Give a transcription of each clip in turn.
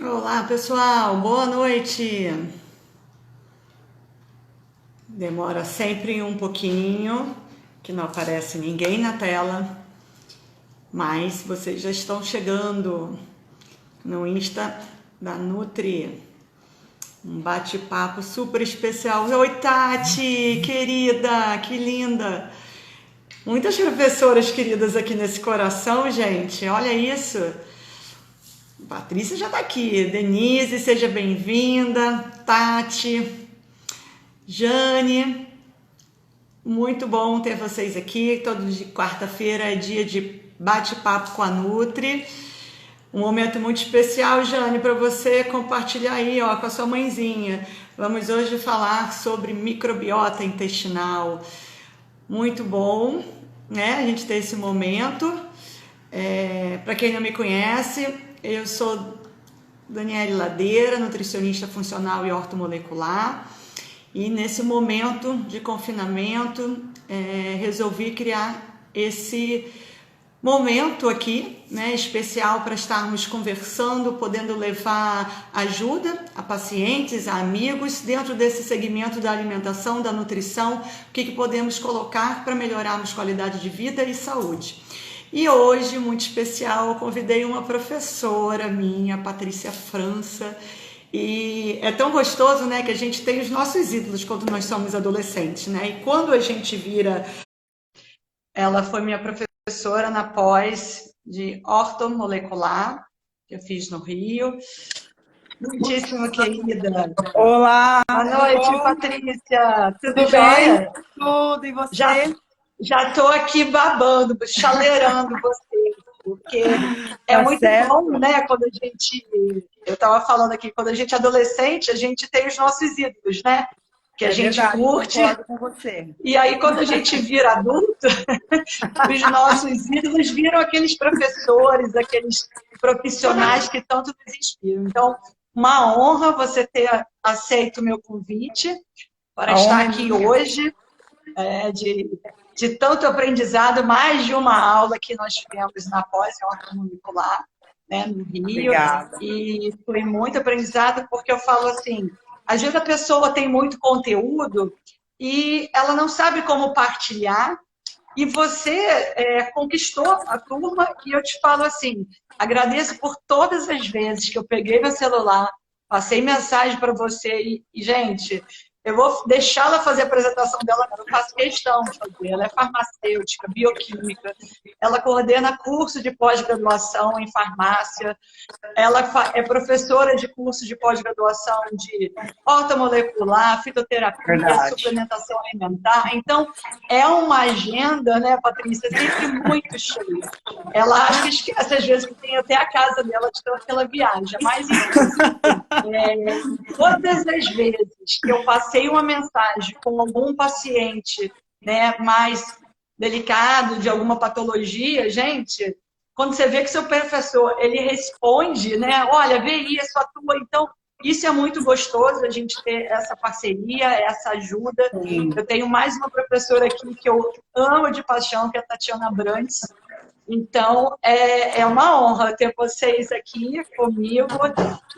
Olá, pessoal, boa noite. Demora sempre um pouquinho, que não aparece ninguém na tela, mas vocês já estão chegando no Insta da Nutri. Um bate-papo super especial. Oi, Tati, querida, que linda. Muitas professoras queridas aqui nesse coração, gente. Olha isso. Patrícia já está aqui. Denise, seja bem-vinda. Tati, Jane, muito bom ter vocês aqui. Todo de quarta-feira é dia de bate-papo com a Nutri. Um momento muito especial, Jane, para você compartilhar aí, ó, com a sua mãezinha. Vamos hoje falar sobre microbiota intestinal. Muito bom, né? A gente ter esse momento. Para quem não me conhece, eu sou Daniele Ladeira, nutricionista funcional e ortomolecular. E nesse momento de confinamento, resolvi criar esse momento aqui, né, especial para estarmos conversando, podendo levar ajuda a pacientes, a amigos, dentro desse segmento da alimentação, da nutrição, o que podemos colocar para melhorarmos qualidade de vida e saúde. E hoje, muito especial, eu convidei uma professora minha, Patrícia França, e é tão gostoso, né, que a gente tem os nossos ídolos quando nós somos adolescentes, né? E quando a gente vira, ela foi minha professora na pós de ortomolecular, que eu fiz no Rio. Muitíssimo querida. Olá, Boa tudo noite, bom? Patrícia. Tudo Tudo bem? jóia? Tudo, e Já você? já estou aqui babando, chaleirando você, porque é Tá muito bom, certo? né? Quando a gente, eu estava falando aqui, quando a gente é adolescente, a gente tem os nossos ídolos, né? Que a É gente verdade, curte, concordo com você. e aí quando a gente vira adulto, os nossos ídolos viram aqueles professores, aqueles profissionais que tanto nos inspiram. Então, uma honra você ter aceito o meu convite para A estar honra é aqui minha. hoje, de tanto aprendizado, mais de uma aula que nós tivemos na pós em ortomolecular, né, no Rio, Obrigada. e foi muito aprendizado porque eu falo assim, às vezes a pessoa tem muito conteúdo e ela não sabe como partilhar, e você conquistou a turma, e eu te falo assim, agradeço por todas as vezes que eu peguei meu celular, passei mensagem para você, gente, eu vou deixá-la fazer a apresentação dela, eu faço questão de fazer. Ela é farmacêutica, bioquímica, ela coordena curso de pós-graduação em farmácia, ela é professora de curso de pós-graduação de ortomolecular, fitoterapia, Verdade. suplementação alimentar. Então, é uma agenda, né, Patrícia, sempre muito cheia. Ela acho que esquece, às vezes, que tem até a casa dela de tanto que ela viaja. Mas, enfim, todas as vezes que eu passei uma mensagem com algum paciente, né, mais delicado, de alguma patologia, gente, quando você vê que seu professor, ele responde, né, olha, vê isso, atua, então, isso é muito gostoso, a gente ter essa parceria, essa ajuda. Sim. Eu tenho mais uma professora aqui que eu amo de paixão, que é a Tatiana Brandes. Então, é uma honra ter vocês aqui comigo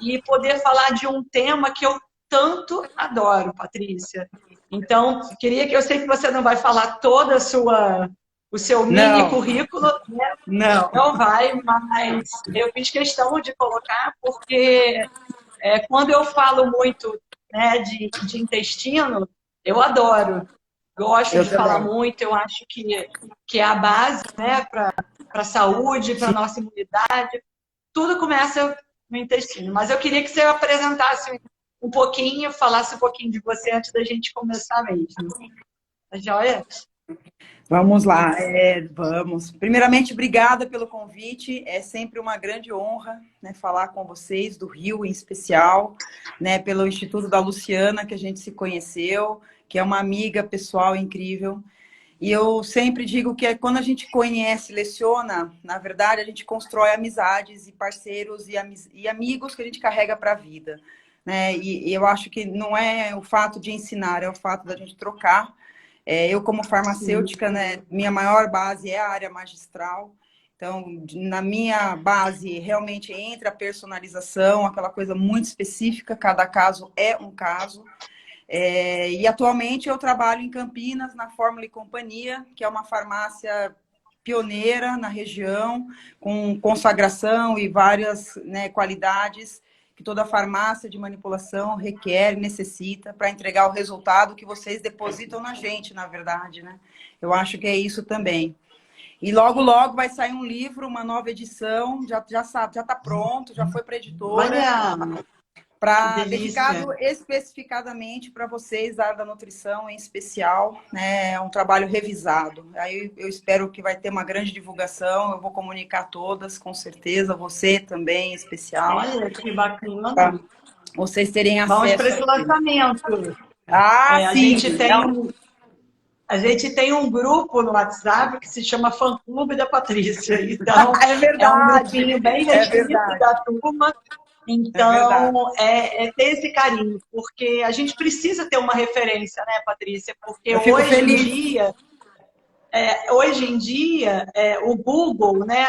e poder falar de um tema que eu tanto adoro, Patrícia. Então, queria que eu sei que você não vai falar toda a sua o seu mini Não, currículo, né? não. Não vai, mas eu fiz questão de colocar porque quando eu falo muito, né, de intestino, eu adoro, gosto Eu de falar também. muito, eu acho que é a base, né, para a saúde, para a Sim. nossa imunidade, tudo começa no intestino. Mas eu queria que você apresentasse um pouquinho, falasse um pouquinho de você antes da gente começar mesmo. Tá joia? Vamos lá, vamos. Primeiramente, obrigada pelo convite. É sempre uma grande honra, né, falar com vocês do Rio, em especial, né, pelo Instituto da Luciana, que a gente se conheceu, que é uma amiga pessoal incrível. E eu sempre digo que quando a gente conhece, leciona, na verdade, a gente constrói amizades e parceiros e amigos que a gente carrega para a vida, né? E eu acho que não é o fato de ensinar, é o fato da gente trocar. Eu, como Sim. farmacêutica, né, minha maior base é a área magistral. Então, na minha base, realmente entra a personalização, aquela coisa muito específica, cada caso é um caso. E atualmente eu trabalho em Campinas, na Fórmula e Companhia, que é uma farmácia pioneira na região, com consagração e várias, né, qualidades que toda farmácia de manipulação requer e necessita para entregar o resultado que vocês depositam na gente, na verdade, né? Eu acho que é isso também. E logo, logo vai sair um livro, uma nova edição, já sabe, já está pronto, já foi para a editora, Olha, que para delícia. dedicado especificadamente para vocês da área da nutrição, em especial, né? É um trabalho revisado. Aí eu espero que vai ter uma grande divulgação, eu vou comunicar todas, com certeza, você também, em especial, Olha, que bacana. para vocês terem Vamos para acesso esse aqui. lançamento. Ah, A sim! gente tem um grupo no WhatsApp que se chama Fã Clube da Patrícia. Então, É é um verdade, grupinho bem é restrito verdade, da turma. é verdade. Então, é ter esse carinho, porque a gente precisa ter uma referência, né, Patrícia? Porque Eu fico feliz. hoje em dia, o Google, né,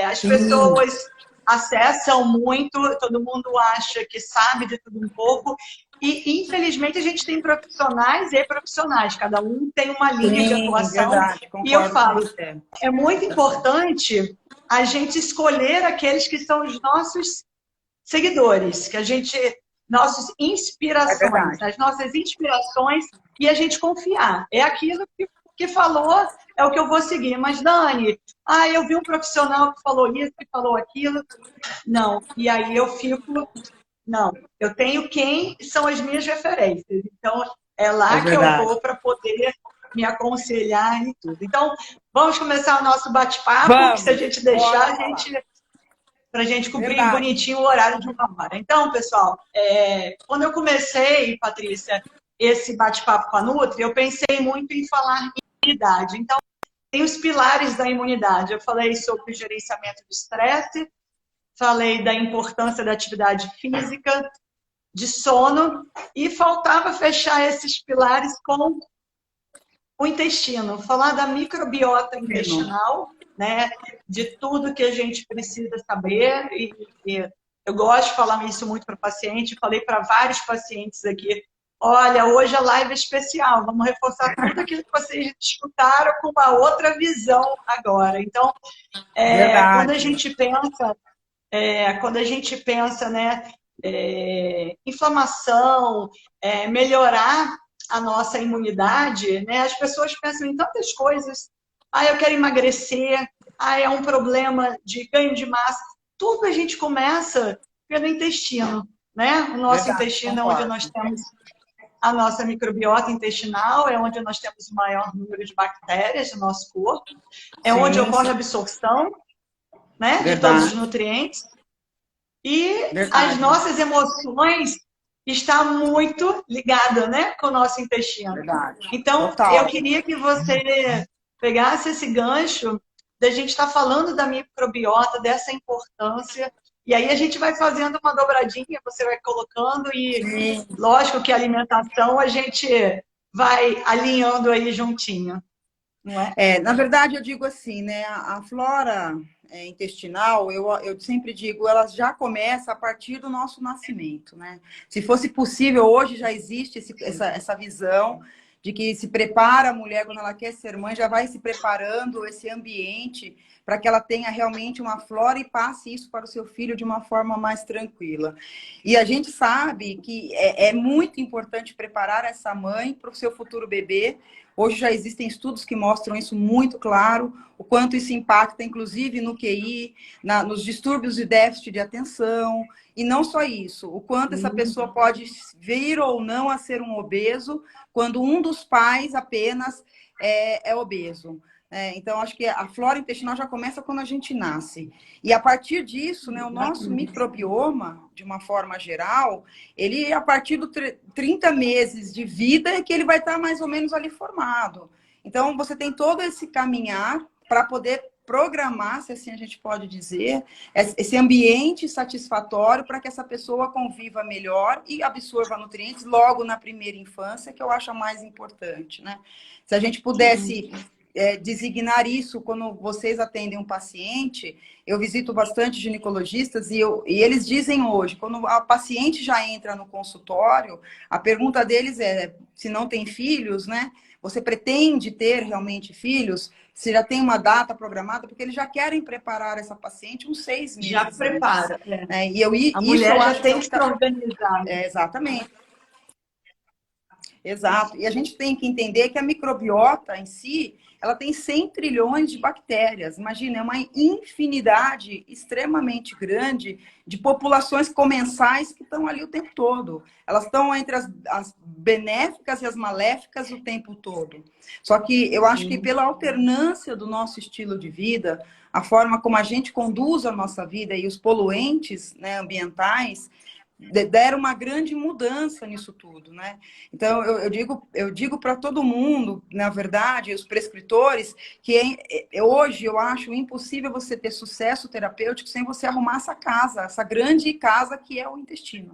as Sim, pessoas acessam muito, todo mundo acha que sabe de tudo um pouco, e infelizmente a gente tem profissionais e profissionais, cada um tem uma linha de sim, atuação, verdade, e eu concordo com falo, você. é muito importante a gente escolher aqueles que são os nossos seguidores, que a gente, nossas É inspirações, verdade. as nossas inspirações e a gente confiar. É aquilo que falou, é o que eu vou seguir. Mas, Dani, eu vi um profissional que falou isso, que falou aquilo. Não. E aí eu fico, não, eu tenho quem são as minhas referências. Então, é É lá que eu verdade. vou para poder me aconselhar e tudo. Então, vamos começar o nosso bate-papo, que se a Vamos, gente deixar, bora a falar. gente para a gente cumprir Verdade. bonitinho o horário de 1 hora. Então, pessoal, quando eu comecei, Patrícia, esse bate-papo com a Nutri, eu pensei muito em falar em imunidade. Então, tem os pilares da imunidade. Eu falei sobre o gerenciamento do estresse, falei da importância da atividade física, de sono, e faltava fechar esses pilares com o intestino, falar da microbiota intestinal, né, de tudo que a gente precisa saber, e eu gosto de falar isso muito para paciente, falei para vários pacientes aqui, olha, hoje a live é especial, vamos reforçar tudo aquilo que vocês escutaram com uma outra visão agora. Então, quando a Verdade. gente pensa, né, inflamação, melhorar a nossa imunidade, né? As pessoas pensam em tantas coisas. Eu quero emagrecer. É um problema de ganho de massa. Tudo a gente começa pelo intestino, né? O nosso Verdade, intestino é onde concordo. nós temos a nossa microbiota intestinal, é onde nós temos o maior número de bactérias no nosso corpo, é onde Sim, ocorre a sim. absorção, né, de todos os Verdade, nutrientes. E as verdade, nossas emoções estão muito ligadas, né, com o nosso intestino. verdade. Então, eu Total. queria que você pegasse esse gancho da gente estar falando da microbiota, dessa importância, e aí a gente vai fazendo uma dobradinha, você vai colocando, e Sim. lógico que a alimentação a gente vai alinhando aí juntinho, não é? Na verdade, eu digo assim, né? A flora intestinal, eu sempre digo, ela já começa a partir do nosso nascimento, né? Se fosse possível, hoje já existe essa visão de que se prepara a mulher quando ela quer ser mãe, já vai se preparando esse ambiente para que ela tenha realmente uma flora e passe isso para o seu filho de uma forma mais tranquila. E a gente sabe que é muito importante preparar essa mãe para o seu futuro bebê. Hoje já existem estudos que mostram isso muito claro, o quanto isso impacta, inclusive, no QI, nos distúrbios de déficit de atenção, e não só isso, o quanto essa pessoa pode vir ou não a ser um obeso, quando um dos pais apenas é obeso. Então, acho que a flora intestinal já começa quando a gente nasce. E a partir disso, né, o nosso microbioma, de uma forma geral, ele, a partir dos 30 meses de vida, é que ele vai estar mais ou menos ali formado. Então, você tem todo esse caminhar para poder programar, se assim a gente pode dizer, esse ambiente satisfatório para que essa pessoa conviva melhor e absorva nutrientes logo na primeira infância, que eu acho a mais importante, né? Se a gente pudesse designar isso quando vocês atendem um paciente. Eu visito bastante ginecologistas e eles dizem hoje, quando a paciente já entra no consultório, a pergunta deles é se não tem filhos, né? Você pretende ter realmente filhos? Se já tem uma data programada, porque eles já querem preparar essa paciente uns 6 meses Já antes, prepara. né? A Isso mulher eu já acho tem que que se organizar. exatamente. Exato. E a gente tem que entender que a microbiota em si, ela tem 100 trilhões de bactérias. Imagina, é uma infinidade extremamente grande de populações comensais que estão ali o tempo todo. Elas estão entre as benéficas e as maléficas o tempo todo. Só que eu acho que pela alternância do nosso estilo de vida, a forma como a gente conduz a nossa vida e os poluentes, né, ambientais, deram uma grande mudança nisso tudo, né? Então, eu digo para todo mundo, na verdade, os prescritores, que hoje eu acho impossível você ter sucesso terapêutico sem você arrumar essa casa, essa grande casa que é o intestino.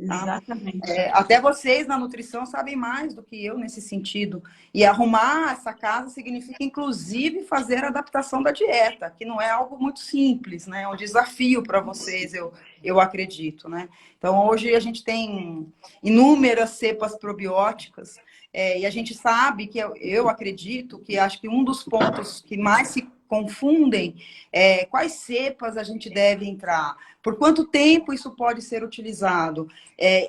Tá? Exatamente. Até vocês na nutrição sabem mais do que eu nesse sentido. E arrumar essa casa significa, inclusive, fazer a adaptação da dieta, que não é algo muito simples, né? É um desafio para vocês, eu acredito, né? Então, hoje a gente tem inúmeras cepas probióticas, e a gente sabe que eu acredito que acho que um dos pontos que mais se confundem é quais cepas a gente deve entrar, por quanto tempo isso pode ser utilizado.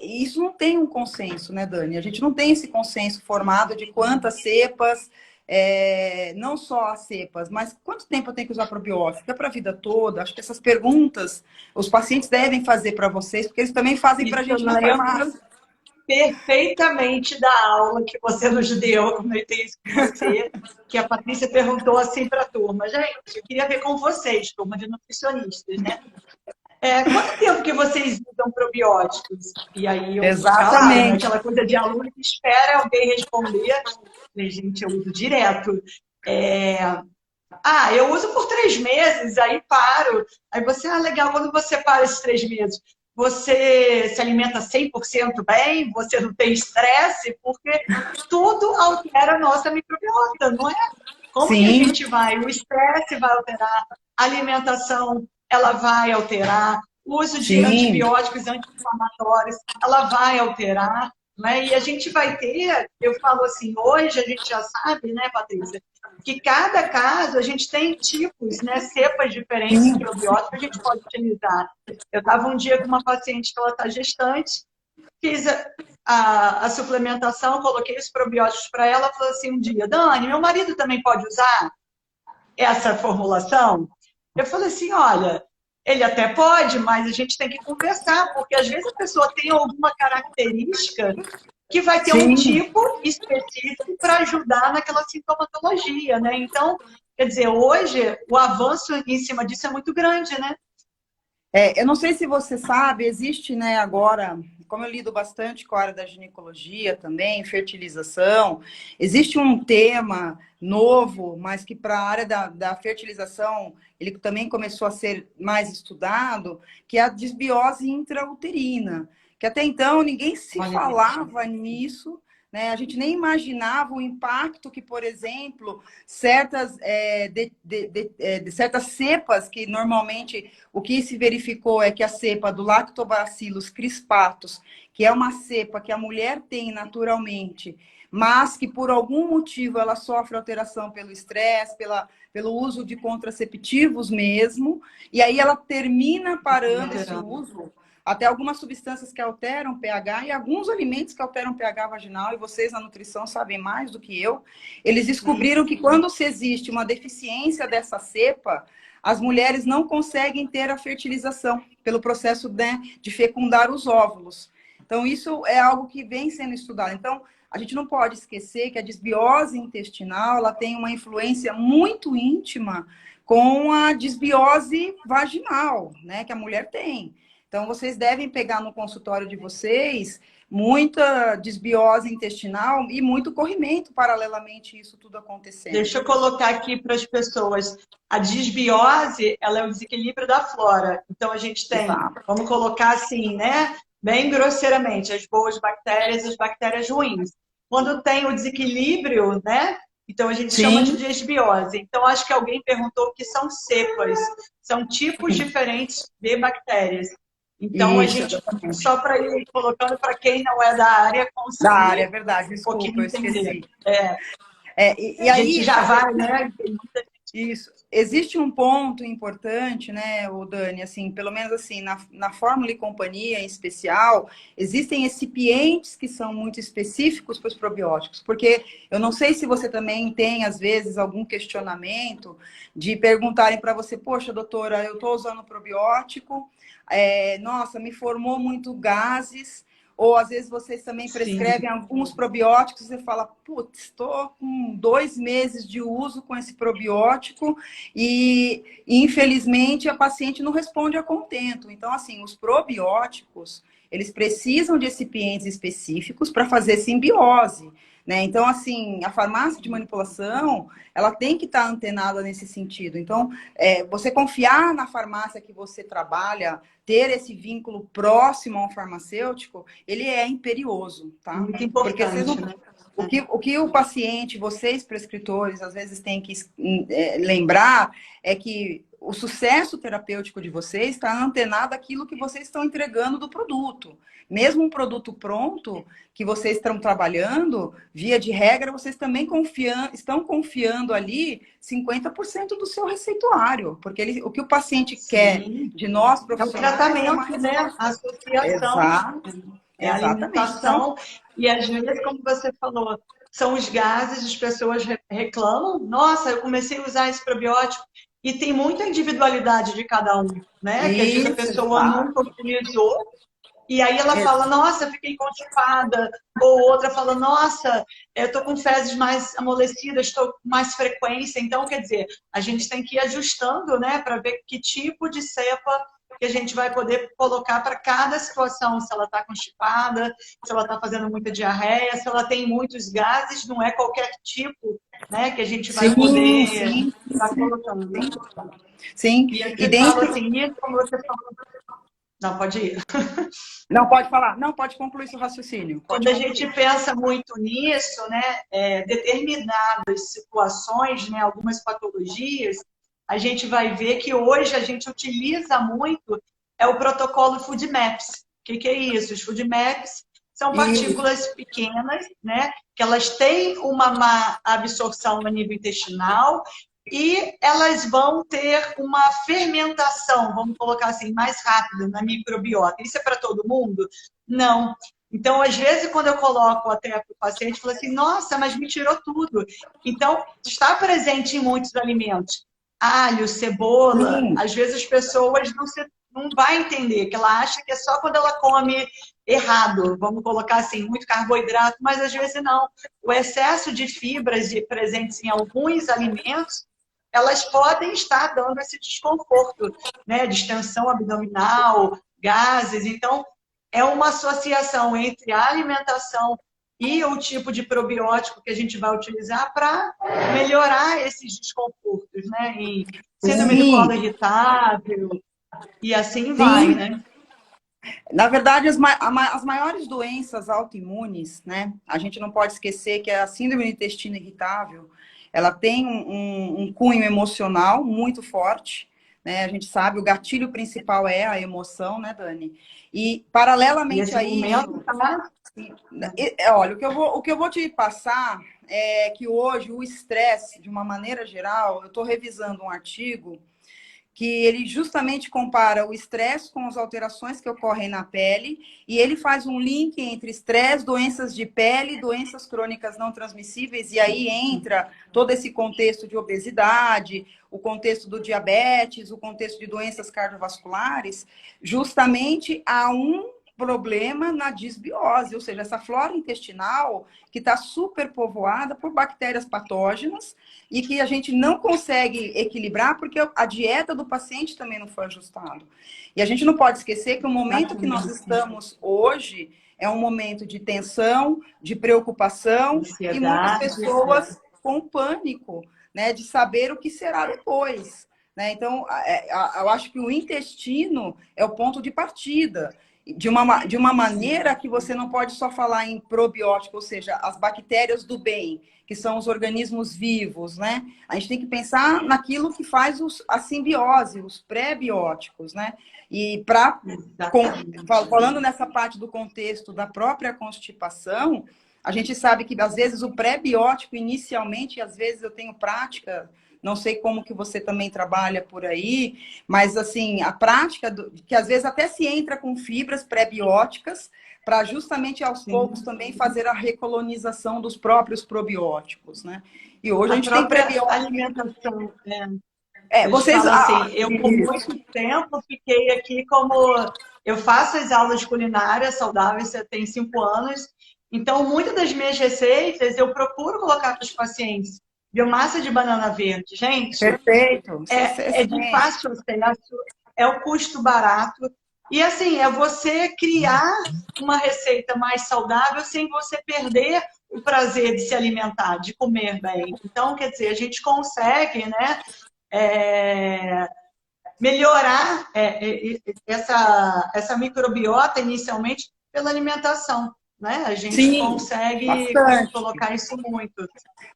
Isso não tem um consenso, né, Dani? A gente não tem esse consenso formado de quantas cepas, não só as cepas, mas quanto tempo eu tenho que usar probiótico? É para a vida toda? Acho que essas perguntas os pacientes devem fazer para vocês, porque eles também fazem para a gente na farmácia. Perfeitamente da aula que você nos deu, eu comentei isso com você, que a Patrícia perguntou assim para a turma. Gente, eu queria ver com vocês, turma de nutricionistas, né? Quanto tempo que vocês usam probióticos? E aí eu calava, né? Aquela coisa de aluno que espera alguém responder. Falei, gente, eu uso direto. Eu uso por 3 meses, aí paro. Aí você, legal, quando você para esses 3 meses, você se alimenta 100% bem, você não tem estresse, porque tudo altera a nossa microbiota, não é? Como que a gente vai? O estresse vai alterar, a alimentação, ela vai alterar, o uso de antibióticos anti-inflamatórios, ela vai alterar, né? E a gente vai ter, eu falo assim, hoje a gente já sabe, né, Patrícia, que cada caso a gente tem tipos, né, cepas diferentes de probióticos que a gente pode utilizar. Eu estava um dia com uma paciente que ela está gestante, fiz a suplementação, coloquei os probióticos para ela, falou assim um dia, Dani, meu marido também pode usar essa formulação? Eu falei assim, olha, ele até pode, mas a gente tem que conversar, porque às vezes a pessoa tem alguma característica que vai ter um tipo específico para ajudar naquela sintomatologia, né? Então, quer dizer, hoje o avanço em cima disso é muito grande, né? Eu não sei se você sabe, existe, né, agora, como eu lido bastante com a área da ginecologia também, fertilização, existe um tema novo, mas que para a área da fertilização, ele também começou a ser mais estudado, que é a desbiose intrauterina, que até então ninguém se falava nisso, né? A gente nem imaginava o impacto que, por exemplo, certas cepas, que normalmente o que se verificou é que a cepa do Lactobacillus crispatus, que é uma cepa que a mulher tem naturalmente, mas que por algum motivo ela sofre alteração pelo estresse, pelo uso de contraceptivos mesmo, e aí ela termina parando esse uso. Até algumas substâncias que alteram pH e alguns alimentos que alteram pH vaginal, e vocês na nutrição sabem mais do que eu. Eles descobriram que quando se existe uma deficiência dessa cepa, as mulheres não conseguem ter a fertilização pelo processo, né, de fecundar os óvulos. Então, isso é algo que vem sendo estudado. Então, a gente não pode esquecer que a desbiose intestinal ela tem uma influência muito íntima com a desbiose vaginal, né, que a mulher tem. Então, vocês devem pegar no consultório de vocês muita desbiose intestinal e muito corrimento paralelamente isso tudo acontecendo. Deixa eu colocar aqui para as pessoas. A desbiose, ela é o desequilíbrio da flora. Então, a gente tem, vamos colocar assim, né? Bem grosseiramente, as boas bactérias e as bactérias ruins. Quando tem o desequilíbrio, né? Então, a gente chama de Sim, desbiose. Então, acho que alguém perguntou o que são cepas. São tipos diferentes de bactérias. Então, a isso, gente, exatamente. só para ir colocando para quem não é da área Da área, conseguir é verdade, um desculpa, pouquinho eu entender. esqueci. É, E a gente aí, já vai, né? isso. Existe um ponto importante, né, o Dani, assim, pelo menos assim, na Fórmula e Companhia em especial, existem recipientes que são muito específicos para os probióticos, porque eu não sei se você também tem, às vezes, algum questionamento de perguntarem para você, poxa, doutora, eu estou usando probiótico, nossa, me formou muito gases, ou às vezes vocês também Sim, prescrevem alguns probióticos e você fala, putz, estou com 2 meses de uso com esse probiótico e infelizmente a paciente não responde a contento. Então, assim, os probióticos, eles precisam de recipientes específicos para fazer simbiose. Né? Então, assim, a farmácia de manipulação, ela tem que estar antenada nesse sentido. Então, você confiar na farmácia que você trabalha, ter esse vínculo próximo ao farmacêutico, ele é imperioso, tá? muito Porque vocês importante, não, né? o que o paciente, vocês prescritores, às vezes têm que lembrar é que o sucesso terapêutico de vocês está antenado àquilo que vocês estão entregando do produto. Mesmo um produto pronto que vocês estão trabalhando, via de regra, vocês também estão confiando ali 50% do seu receituário, porque o que o paciente quer Sim. de nós É o profissionais é uma tratamento, né? A resposta. associação, Exato, é a exatamente. Então, alimentação. E às vezes, como você falou, são os gases, as pessoas reclamam. Nossa, eu comecei a usar esse probiótico. E tem muita individualidade de cada um, né? Que às vezes a isso, pessoa nunca exato. utilizou. E aí ela fala, nossa, fiquei constipada. Ou outra fala, nossa, eu estou com fezes mais amolecidas, estou com mais frequência. Então, quer dizer, a gente tem que ir ajustando, né, para ver que tipo de cepa que a gente vai poder colocar para cada situação. Se ela está constipada, se ela está fazendo muita diarreia, se ela tem muitos gases, não é qualquer tipo, né, que a gente vai Sim, poder sim, estar sim, colocando. sim. Sim. E aí E você fala dentro. assim, isso como você falou. Não, pode ir. Não, pode falar. Não, pode concluir seu raciocínio. Quando Pode a gente concluir. pensa muito nisso, né, determinadas situações, né, algumas patologias, a gente vai ver que hoje a gente utiliza muito o protocolo FoodMaps. O que é isso? Os FoodMaps são Isso. partículas pequenas, né, que elas têm uma má absorção no nível intestinal e elas vão ter uma fermentação, vamos colocar assim, mais rápida na microbiota. Isso é para todo mundo? Não. Então, às vezes, quando eu coloco até para o paciente, fala assim, nossa, mas me tirou tudo. Então, está presente em muitos alimentos. Alho, cebola, Sim. às vezes as pessoas não vai entender, que ela acha que é só quando ela come errado, vamos colocar assim, muito carboidrato, mas às vezes não. O excesso de fibras presentes em alguns alimentos, elas podem estar dando esse desconforto, né? Distensão abdominal, gases. Então, é uma associação entre a alimentação e o tipo de probiótico que a gente vai utilizar para melhorar esses desconfortos, né? Em síndrome do colo Sim. irritável e assim vai, Sim. né? Na verdade, as maiores doenças autoimunes, né? A gente não pode esquecer que a síndrome do intestino irritável, ela tem um cunho emocional muito forte, né? A gente sabe, o gatilho principal é a emoção, né, Dani? E, E paralelamente esse a momento isso, tá. olha, o que eu vou te passar é que hoje o estresse, de uma maneira geral, eu estou revisando um artigo que ele justamente compara o estresse com as alterações que ocorrem na pele, e ele faz um link entre estresse, doenças de pele, doenças crônicas não transmissíveis, e aí entra todo esse contexto de obesidade, o contexto do diabetes, o contexto de doenças cardiovasculares, justamente há um problema na disbiose, ou seja, essa flora intestinal que está superpovoada por bactérias patógenas, e que a gente não consegue equilibrar porque a dieta do paciente também não foi ajustada. E a gente não pode esquecer que o momento que nós Exatamente. estamos hoje é um momento de tensão, de preocupação e muitas Ansiedade. pessoas com pânico, né, de saber o que será depois. Né? Então, eu acho que o intestino é o ponto de partida. de uma maneira que você não pode só falar em probiótico, ou seja, as bactérias do bem, que são os organismos vivos, né? A gente tem que pensar naquilo que faz a simbiose, os pré-bióticos, né? E falando nessa parte do contexto da própria constipação, a gente sabe que às vezes o pré-biótico inicialmente, às vezes eu tenho prática, não sei como que você também trabalha por aí, mas assim, a prática que às vezes até se entra com fibras pré-bióticas para justamente aos poucos também fazer a recolonização dos próprios probióticos, né? E hoje a gente tem própria alimentação, né? Eu te Vocês falo assim, eu por muito tempo fiquei aqui como... Eu faço as aulas culinárias saudáveis, tem 5 anos, então muitas das minhas receitas eu procuro colocar para os pacientes biomassa de banana verde. Gente, perfeito. É de fácil acesso, é o custo barato. E assim, é você criar uma receita mais saudável sem você perder o prazer de se alimentar, de comer bem. Então, quer dizer, a gente consegue, né, melhorar essa microbiota inicialmente pela alimentação. Né? A gente consegue colocar isso muito.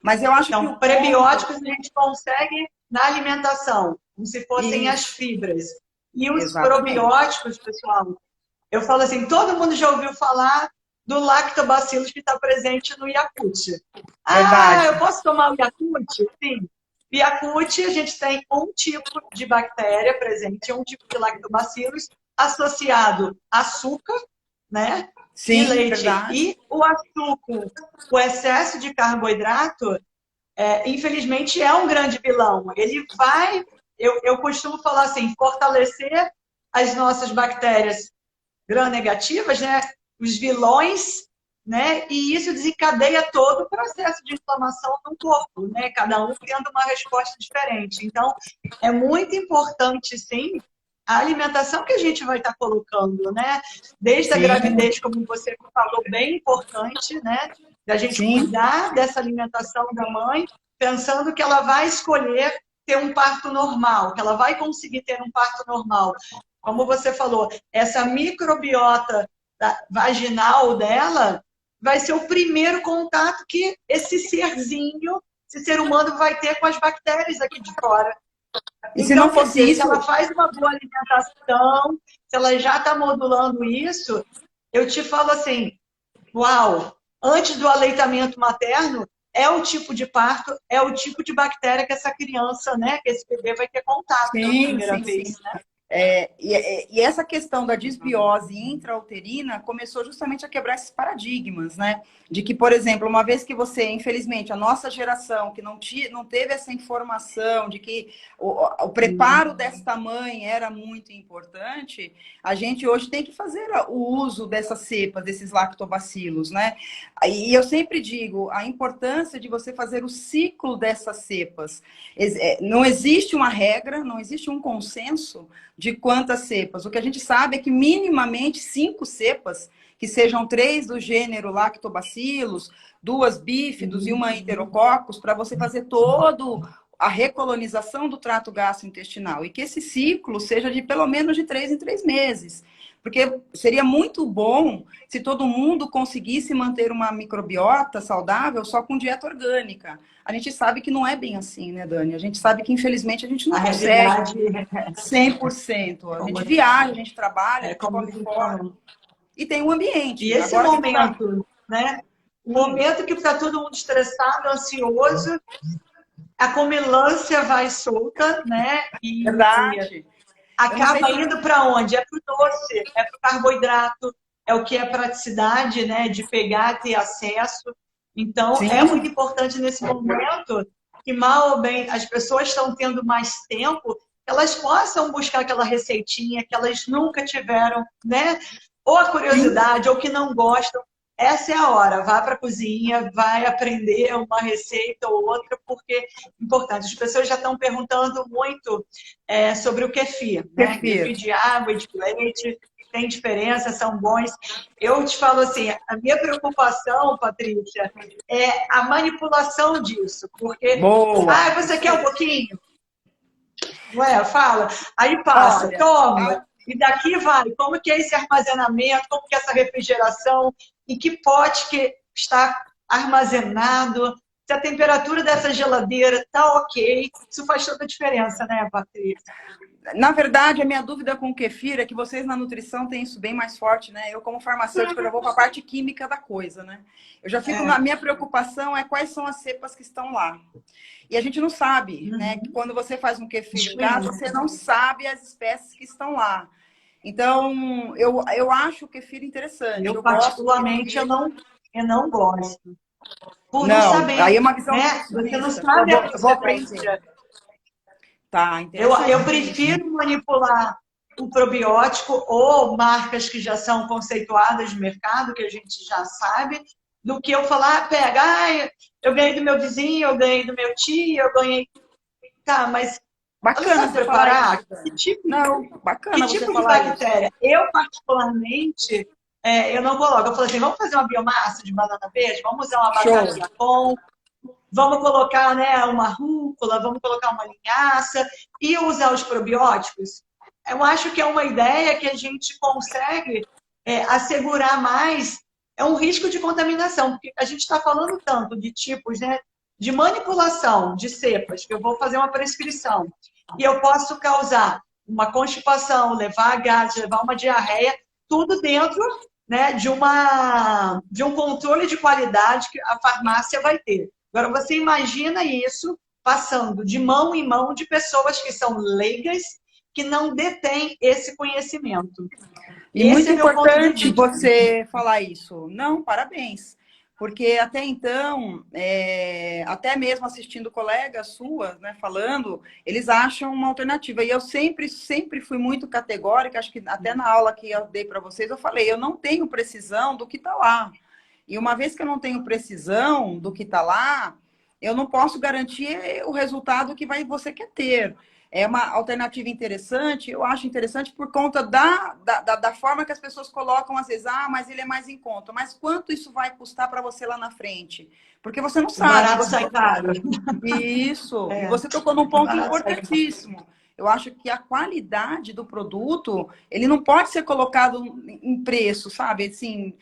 Mas eu acho então, prebióticos a gente consegue na alimentação, como se fossem as fibras. E os probióticos, pessoal, eu falo assim, todo mundo já ouviu falar do lactobacillus que está presente no Yakult. Ah, eu posso tomar o Yakult? Sim. Yakult, a gente tem um tipo de bactéria presente, um tipo de lactobacillus associado a açúcar, né? Sim, e leite. Verdade. E o açúcar, o excesso de carboidrato, infelizmente, é um grande vilão. Ele vai, eu costumo falar assim, fortalecer as nossas bactérias gram-negativas, né? Os vilões, né? E isso desencadeia todo o processo de inflamação no corpo, né? Cada um tendo uma resposta diferente. Então, é muito importante, sim, a alimentação que a gente vai estar colocando, né? Desde a gravidez, como você falou, bem importante, né? Da gente cuidar dessa alimentação da mãe, pensando que ela vai escolher ter um parto normal, que ela vai conseguir ter um parto normal. Como você falou, essa microbiota vaginal dela vai ser o primeiro contato que esse serzinho, esse ser humano vai ter com as bactérias aqui de fora. E se não fosse isso... se ela faz uma boa alimentação, se ela já está modulando isso, eu te falo assim, uau, antes do aleitamento materno, é o tipo de parto, é o tipo de bactéria que essa criança, né, que esse bebê vai ter contato pela primeira vez, né? E essa questão da disbiose intrauterina começou justamente a quebrar esses paradigmas, né? De que, por exemplo, uma vez que você, infelizmente, a nossa geração que não teve essa informação de que o preparo desta mãe era muito importante, a gente hoje tem que fazer o uso dessas cepas, desses lactobacilos, né? E eu sempre digo a importância de você fazer o ciclo dessas cepas. Não existe uma regra, não existe um consenso de quantas cepas. O que a gente sabe é que minimamente 5 cepas, que sejam 3 do gênero Lactobacillus, 2 bífidos e uma Enterococcus, para você fazer todo a recolonização do trato gastrointestinal. E que esse ciclo seja de pelo menos de 3 em 3 meses. Porque seria muito bom se todo mundo conseguisse manter uma microbiota saudável só com dieta orgânica. A gente sabe que não é bem assim, né, Dani? A gente sabe que, infelizmente, a gente não consegue 100%. A gente viaja, a gente trabalha, a gente come fora. E tem um ambiente. E esse momento, né? O momento que está todo mundo estressado, ansioso, a comelância vai solta, né? E verdade. Acaba indo para onde? É para o doce, é para o carboidrato, é o que é praticidade, né? De pegar, ter acesso. Então, é muito importante nesse momento que, mal ou bem, as pessoas estão tendo mais tempo, elas possam buscar aquela receitinha que elas nunca tiveram, né? Ou a curiosidade, ou que não gostam. Essa é a hora. Vá para a cozinha, vai aprender uma receita ou outra, porque é importante. As pessoas já estão perguntando muito sobre o kefir, né? Kefir de água e de leite. Tem diferença, são bons. Eu te falo assim, a minha preocupação, Patrícia, é a manipulação disso. Porque, você quer um pouquinho? Ué, fala. Aí passa, toma. E daqui vai, como que é esse armazenamento, como que é essa refrigeração, em que pote que está armazenado, se a temperatura dessa geladeira está ok. Isso faz toda a diferença, né, Patrícia? Na verdade, a minha dúvida com o kefir é que vocês na nutrição têm isso bem mais forte, né? Eu, como farmacêutica, já vou para a parte química da coisa, né? Eu já fico, na minha preocupação é quais são as cepas que estão lá. E a gente não sabe, né? Que quando você faz um kefir em casa, você não sabe as espécies que estão lá. Então, eu acho o kefir interessante. Eu particularmente, eu não gosto. Por não saber. Aí é uma visão né? Você não sabe a vou aprender. Tá, eu prefiro manipular o probiótico ou marcas que já são conceituadas de mercado, que a gente já sabe, do que eu falar, pega, eu ganhei do meu vizinho, eu ganhei do meu tio, eu ganhei... Tá, mas bacana você preparar? Que tipo de bactéria? Isso. Eu, particularmente, eu não coloco. Eu falo assim, vamos fazer uma biomassa de banana verde? Vamos usar uma batata da com, vamos colocar, né, uma rúcula, vamos colocar uma linhaça e usar os probióticos. Eu acho que é uma ideia que a gente consegue assegurar mais. É um risco de contaminação, porque a gente está falando tanto de tipos, né, de manipulação de cepas, que eu vou fazer uma prescrição, e eu posso causar uma constipação, levar a gases, levar uma diarreia, tudo dentro, né, de um controle de qualidade que a farmácia vai ter. Agora, você imagina isso passando de mão em mão de pessoas que são leigas, que não detêm esse conhecimento. E muito importante você falar isso. Não, parabéns. Porque até então, até mesmo assistindo colegas suas, né, falando, eles acham uma alternativa. E eu sempre fui muito categórica, acho que até na aula que eu dei para vocês, eu falei, eu não tenho precisão do que está lá. E uma vez que eu não tenho precisão do que está lá, eu não posso garantir o resultado que você quer ter. É uma alternativa interessante, eu acho interessante por conta da forma que as pessoas colocam, às vezes, mas ele é mais em conta. Mas quanto isso vai custar para você lá na frente? Porque você não sabe. Barato sai caro. Isso. E você tocou num ponto importantíssimo. Eu acho que a qualidade do produto, ele não pode ser colocado em preço, sabe? Assim,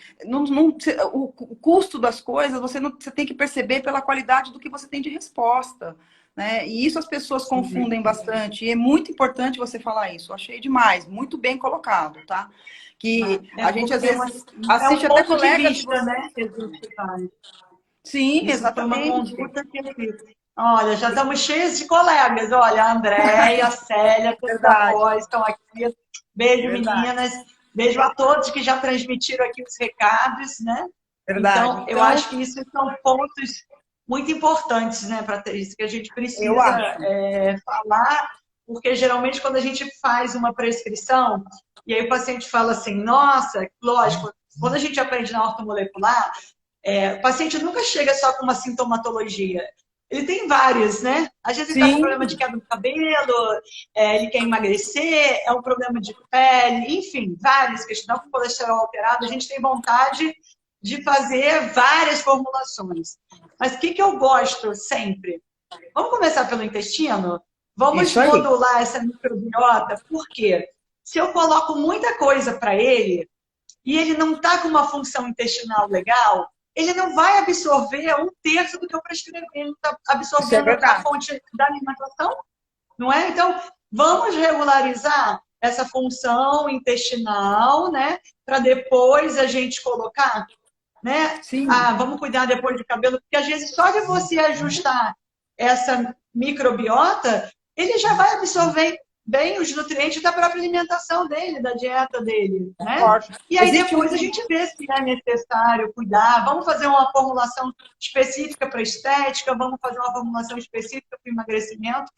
o custo das coisas, você tem que perceber pela qualidade do que você tem de resposta. Né? E isso as pessoas confundem bastante. E é muito importante você falar isso. Eu achei demais. Muito bem colocado, tá? Que a gente, às vezes, assiste até colegas... de vista, né? Sim, isso exatamente. Foi uma conduta que eu fiz. Olha, já estamos cheios de colegas. Olha, a Andréia, a Célia, todos após estão aqui. Beijo, meninas. Beijo a todos que já transmitiram aqui os recados, né? Verdade. Então, eu acho que isso são pontos muito importantes, né, Patrícia, que a gente precisa falar, porque geralmente quando a gente faz uma prescrição, e aí o paciente fala assim, nossa, lógico, quando a gente aprende na ortomolecular, o paciente nunca chega só com uma sintomatologia. Ele tem várias, né? Às vezes ele está com problema de queda do cabelo, ele quer emagrecer, é um problema de pele, enfim, várias questões com colesterol alterado. A gente tem vontade de fazer várias formulações. Mas o que eu gosto sempre? Vamos começar pelo intestino? Vamos modular essa microbiota, porque se eu coloco muita coisa para ele e ele não está com uma função intestinal legal, ele não vai absorver 1/3 do que eu prescrevi. Ele não está absorvendo a fonte da alimentação, não é? Então, vamos regularizar essa função intestinal, né? Para depois a gente colocar, né? Vamos cuidar depois do cabelo, porque às vezes só de você ajustar essa microbiota, ele já vai absorver bem os nutrientes da própria alimentação dele, da dieta dele, né? E aí depois a gente vê se é necessário cuidar, vamos fazer uma formulação específica para estética, vamos fazer uma formulação específica para emagrecimento,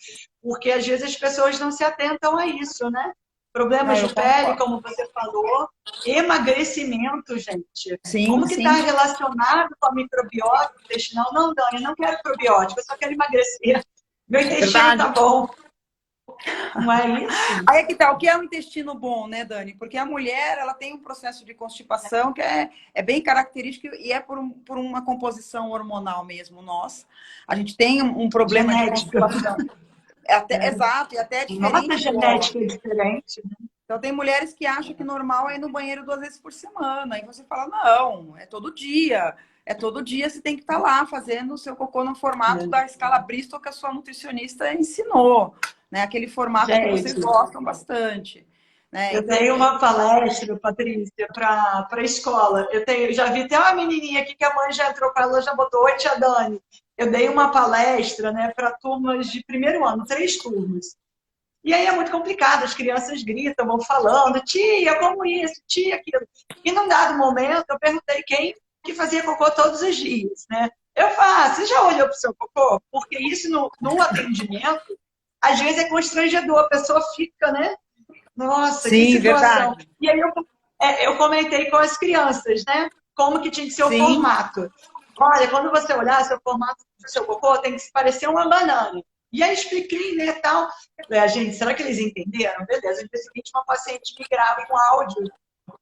porque às vezes as pessoas não se atentam a isso, né? Problemas de pele, como você falou, emagrecimento, gente. Como que está relacionado com a microbiota intestinal? Não, Dani, eu não quero probiótico, eu só quero emagrecer. Meu intestino tá bom. Não é isso? Aí é que tá, o que é um intestino bom, né, Dani? Porque a mulher, ela tem um processo de constipação que é bem característico e é por uma composição hormonal mesmo, nossa. A gente tem um problema de constipação. Exato, e até é diferente. Nossa genética é diferente, né? Então, tem mulheres que acham que normal é ir no banheiro 2 vezes por semana. E você fala, não, é todo dia. É todo dia você tem que estar lá fazendo o seu cocô no formato da escala Bristol que a sua nutricionista ensinou. Né? Aquele formato que vocês Gente, gostam bastante. Né? eu Então, dei uma palestra, Patrícia, para a escola. Já vi até uma menininha aqui que a mãe já entrou com ela, já botou, oi, tia Dani. Eu dei uma palestra, né, para turmas de primeiro ano, 3 turmas. E aí é muito complicado, as crianças gritam, vão falando, tia, como isso, tia, aquilo. E num dado momento, eu perguntei quem que fazia cocô todos os dias, né? Eu faço, você já olhou para o seu cocô? Porque isso no atendimento, às vezes é constrangedor, a pessoa fica, né? Nossa, que sim, situação. verdade. E aí eu comentei com as crianças, né? Como que tinha que ser o Sim, formato. Olha, quando você olhar, seu formato do seu cocô tem que parecer uma banana. E aí expliquei, né, tal. Falei, gente, será que eles entenderam? Beleza. No dia seguinte, uma paciente me grava um áudio.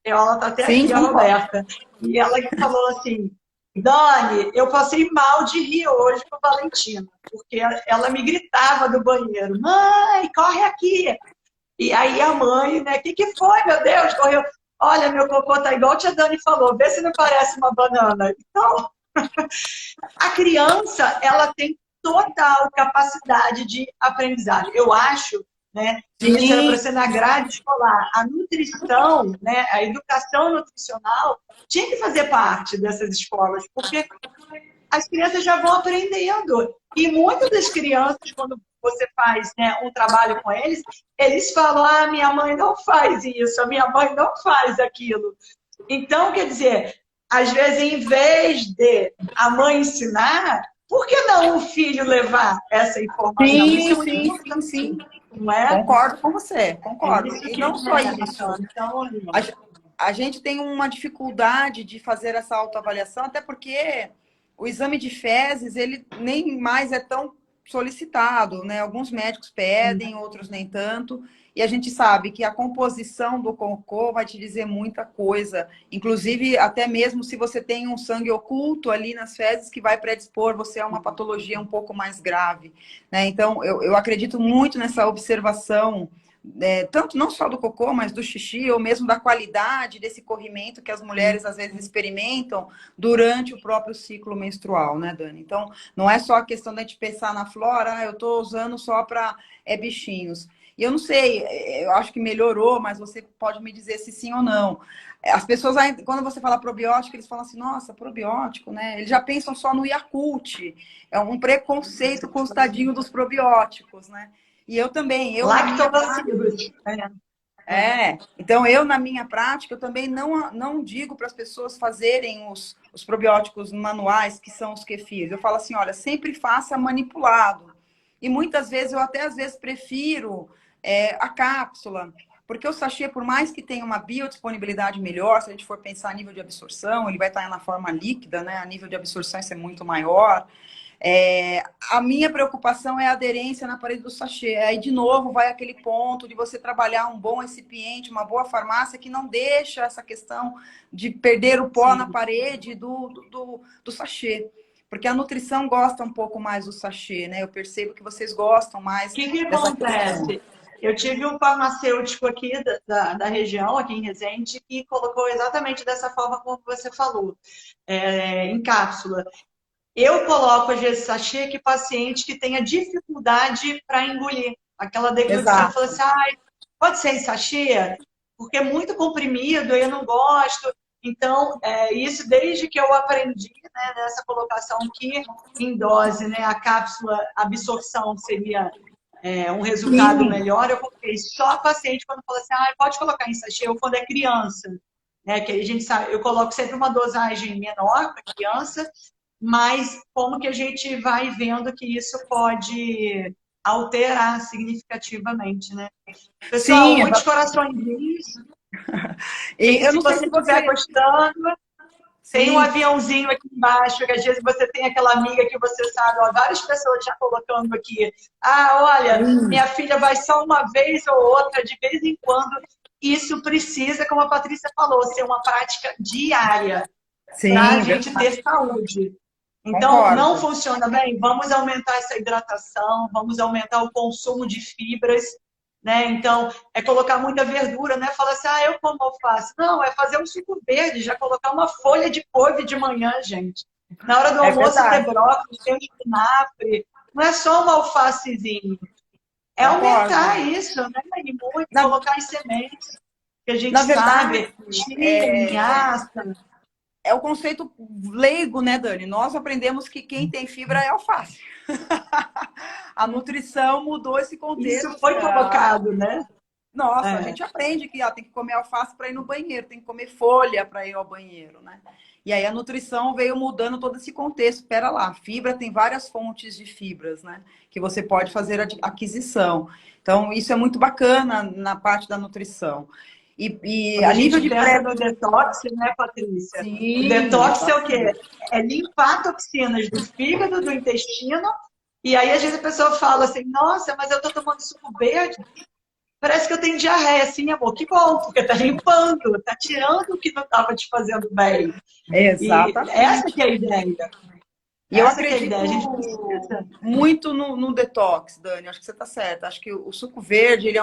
Ela tá até sim, aqui, a concordo. Roberta. E ela falou assim, Dani, eu passei mal de rir hoje com a Valentina, porque ela me gritava do banheiro, mãe, corre aqui. E aí a mãe, né? O que foi, meu Deus? Correu. Olha, meu cocô tá igual a tia Dani falou, vê se não parece uma banana. Então, a criança, ela tem total capacidade de aprendizagem. Eu acho, né, que isso era para Sim, ser na grade escolar. A nutrição, né, a educação nutricional tinha que fazer parte dessas escolas, porque as crianças já vão aprendendo. E muitas das crianças, quando você faz, né, um trabalho com eles, eles falam, ah, minha mãe não faz isso, a minha mãe não faz aquilo. Então, quer dizer, às vezes, em vez de a mãe ensinar, por que não o filho levar essa informação? Isso é sim, muito sim, sim, importante, sim. não é? Concordo com você, É concordo. isso E que não só é isso. bacana. Então, A, ge- a gente tem uma dificuldade de fazer essa autoavaliação, até porque o exame de fezes, ele nem mais é tão solicitado, né? Alguns médicos pedem, outros nem tanto. E a gente sabe que a composição do cocô vai te dizer muita coisa. Inclusive, até mesmo se você tem um sangue oculto ali nas fezes que vai predispor você a uma patologia um pouco mais grave, né? Então, eu acredito muito nessa observação tanto não só do cocô, mas do xixi, ou mesmo da qualidade desse corrimento que as mulheres às vezes experimentam durante o próprio ciclo menstrual, né, Dani? Então, não é só a questão da gente pensar na flora, eu estou usando só para bichinhos. E eu não sei, eu acho que melhorou, mas você pode me dizer se sim ou não. As pessoas, quando você fala probiótico, eles falam assim, nossa, probiótico, né? Eles já pensam só no Yakult. É um preconceito com os tadinhos dos probióticos, né? E eu também, na minha prática, lactobacilos. então eu na minha prática, eu também não digo para as pessoas fazerem os probióticos manuais, que são os kefirs. Eu falo assim, olha, sempre faça manipulado. E muitas vezes, eu até às vezes prefiro a cápsula, porque o sachê, por mais que tenha uma biodisponibilidade melhor, se a gente for pensar a nível de absorção, ele vai estar na forma líquida, né? A nível de absorção isso é muito maior. A minha preocupação é a aderência na parede do sachê. Aí, de novo, vai aquele ponto de você trabalhar um bom recipiente, uma boa farmácia, que não deixa essa questão de perder o pó Sim. na parede do sachê. Porque a nutrição gosta um pouco mais do sachê, né? Eu percebo que vocês gostam mais O que dessa questão. acontece? Eu tive um farmacêutico aqui da região, aqui em Resende, que colocou exatamente dessa forma como você falou, em cápsula. Eu coloco, às vezes, sachê que paciente que tenha dificuldade para engolir. Aquela deglutição, eu falo Exato. assim, pode ser em sachê? Porque é muito comprimido, eu não gosto. Então, isso desde que eu aprendi, né, nessa colocação que em dose, né, a cápsula, a absorção seria um resultado Sim, melhor, eu coloquei só paciente quando fala assim, pode colocar em sachê, ou quando é criança, né, que a gente sabe, eu coloco sempre uma dosagem menor para criança, mas como que a gente vai vendo que isso pode alterar significativamente, né? Pessoal, sim. muitos coraçõezinhos, E e eu se não sei você se estiver você... gostando, tem um Sim, aviãozinho aqui embaixo, que às vezes você tem aquela amiga que você sabe, ó, várias pessoas já colocando aqui. Olha, minha filha vai só uma vez ou outra, de vez em quando. Isso precisa, como a Patrícia falou, ser uma prática diária para a sim, gente verdade. ter saúde. Então, não Concordo. funciona bem? Vamos aumentar essa hidratação, vamos aumentar o consumo de fibras. né? Então, é colocar muita verdura, não é falar assim, ah, eu como alface. Não, é fazer um suco verde, já colocar uma folha de couve de manhã, gente. Na hora do É almoço ter verdade, brócolis, ter um espinafre. Não é só um alfacezinho. É concordo. aumentar isso, né? E muito, Na, colocar em sementes, que a gente na verdade, sabe, chia, é, linhaça. é o conceito leigo, né, Dani? Nós aprendemos que quem tem fibra é alface. A nutrição mudou esse Isso contexto. foi colocado, né? Nossa, a É. gente aprende que tem que comer alface para ir no banheiro, tem que comer folha para ir ao banheiro, né? E aí a nutrição veio mudando todo esse contexto. Espera lá, fibra tem várias fontes de fibras, né? Que você pode fazer a aquisição. Então, isso é muito bacana na parte da nutrição. E Quando a a nível gente de pensa pré... no detox, né, Patrícia? O Sim, detox é o quê? exatamente. É limpar toxinas do fígado, do intestino, e aí às vezes a pessoa fala assim, nossa, mas eu tô tomando suco verde, parece que eu tenho diarreia. Sim, amor, que bom, porque tá limpando, tá tirando o que não estava te fazendo bem. E essa que Exatamente. é a ideia. E eu Essa que é a acredito ideia. A gente precisa. muito no detox, Dani. Acho que você está certa. Acho que o suco verde, ele é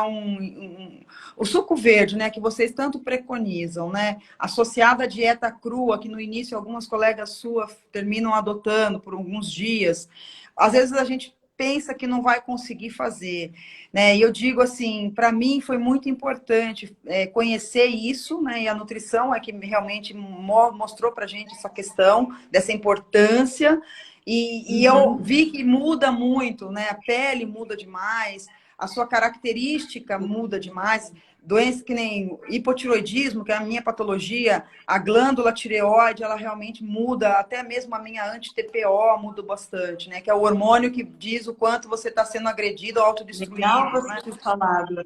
o suco verde, né, que vocês tanto preconizam, né, associado à dieta crua, que no início algumas colegas suas terminam adotando por alguns dias. Às vezes a gente pensa que não vai conseguir fazer, né? E eu digo assim, para mim foi muito importante conhecer isso, né? E a nutrição é que realmente mostrou para gente essa questão dessa importância. E eu Uhum. vi que muda muito, né? A pele muda demais, a sua característica muda demais. Doenças que nem hipotiroidismo, que é a minha patologia, a glândula tireoide, ela realmente muda, até mesmo a minha anti-TPO muda bastante, né? Que é o hormônio que diz o quanto você está sendo agredido ou Legal autodestruído, você né? ter falado.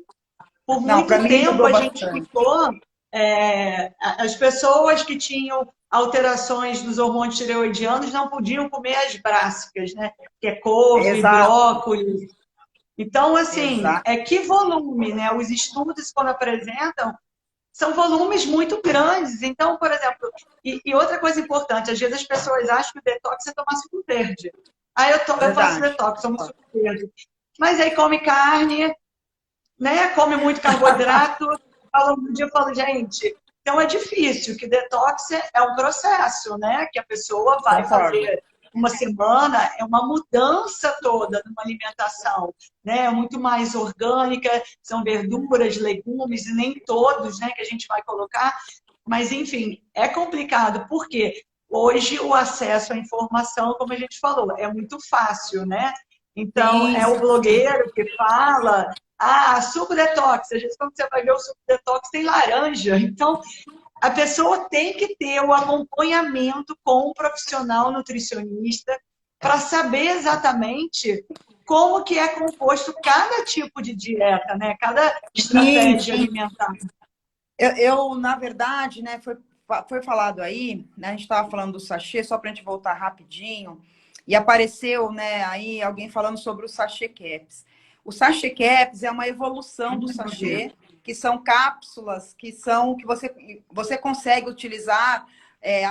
Por Não, para muito mim tempo mudou a gente bastante. ficou. As pessoas que tinham alterações dos hormônios tireoidianos não podiam comer as brássicas, né? Que é couve, Exato, brócolis. Então, assim, exato. que volume, né? Os estudos, quando apresentam, são volumes muito grandes. Então, por exemplo, e outra coisa importante, às vezes as pessoas acham que o detox é tomar suco verde. Aí eu faço Verdade. detox, tomo suco verde. Mas aí come carne, né? Come muito carboidrato. Um dia eu falo, gente, então é difícil, que detox é um processo, né? Que a pessoa vai Concordo. fazer uma semana, é uma mudança toda numa alimentação, né? É muito mais orgânica, são verduras, legumes, e nem todos, né, que a gente vai colocar. Mas, enfim, é complicado, porque hoje o acesso à informação, como a gente falou, é muito fácil, né? Então, Sim, é o sim. blogueiro que fala, ah, suco detox. Às vezes, quando você vai ver o suco detox, tem laranja. Então, a pessoa tem que ter o acompanhamento com um profissional nutricionista para saber exatamente como que é composto cada tipo de dieta, né? Cada Sim, estratégia sim. alimentar. Na verdade, né, foi falado aí, né, a gente estava falando do sachê, só para a gente voltar rapidinho, e apareceu, né, aí alguém falando sobre o sachê caps. O sachê caps é uma evolução do sachê, que são cápsulas que você consegue utilizar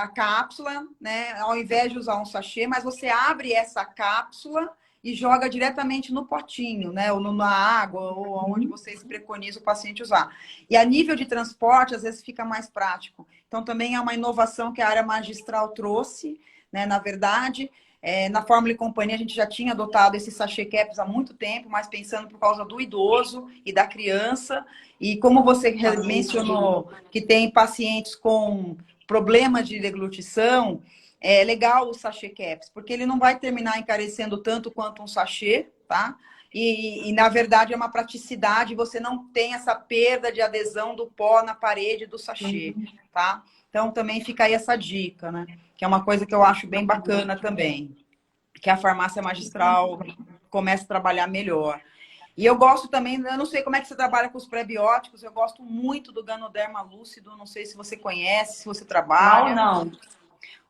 a cápsula, né, ao invés de usar um sachê, mas você abre essa cápsula e joga diretamente no potinho, né, ou na água, ou onde vocês preconizam o paciente usar. E a nível de transporte, às vezes fica mais prático. Então, também é uma inovação que a área magistral trouxe, né? Na verdade, na Fórmula e Companhia, a gente já tinha adotado esse sachê caps há muito tempo, mas pensando por causa do idoso e da criança. E como você mencionou que tem pacientes com problemas de deglutição, é legal o sachê caps, porque ele não vai terminar encarecendo tanto quanto um sachê, tá? Na verdade, é uma praticidade, você não tem essa perda de adesão do pó na parede do sachê, tá? Então, também fica aí essa dica, né? Que é uma coisa que eu acho bem bacana também, que a farmácia magistral comece a trabalhar melhor. E eu gosto também, eu não sei como é que você trabalha com os prebióticos, eu gosto muito do Ganoderma lúcido, não sei se você conhece, se você Qual trabalha. não?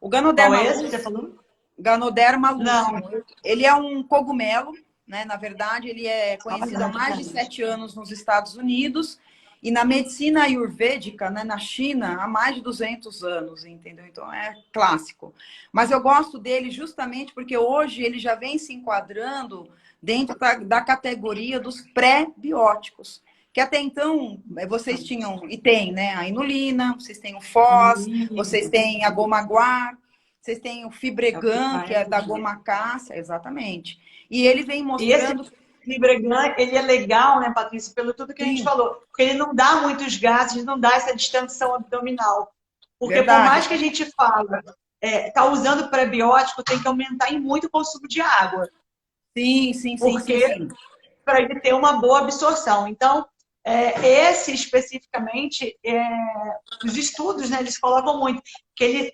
O Qual Ganoderma é esse que você lúcido, falou? Ganoderma Não. lúcido. Ele é um cogumelo, né? Na verdade, ele é conhecido há Olha, mais de diferente. 7 anos nos Estados Unidos E na medicina ayurvédica, né, na China, há mais de 200 anos, entendeu? Então é clássico. Mas eu gosto dele justamente porque hoje ele já vem se enquadrando dentro da categoria dos pré-bióticos. Que até então vocês tinham, e tem, né, a inulina, vocês têm o FOS, vocês têm a goma guar, vocês têm o fibregan, que é da goma cássia, exatamente. E ele vem mostrando... Fibregan, ele é legal, né, Patrícia, pelo tudo que a gente falou, porque ele não dá muitos gases, não dá essa distensão abdominal. Porque Verdade. por mais que a gente fala, tá usando prebiótico, tem que aumentar em muito o consumo de água. Sim. Para ele ter uma boa absorção. Então, esse especificamente, os estudos, né, eles colocam muito, que ele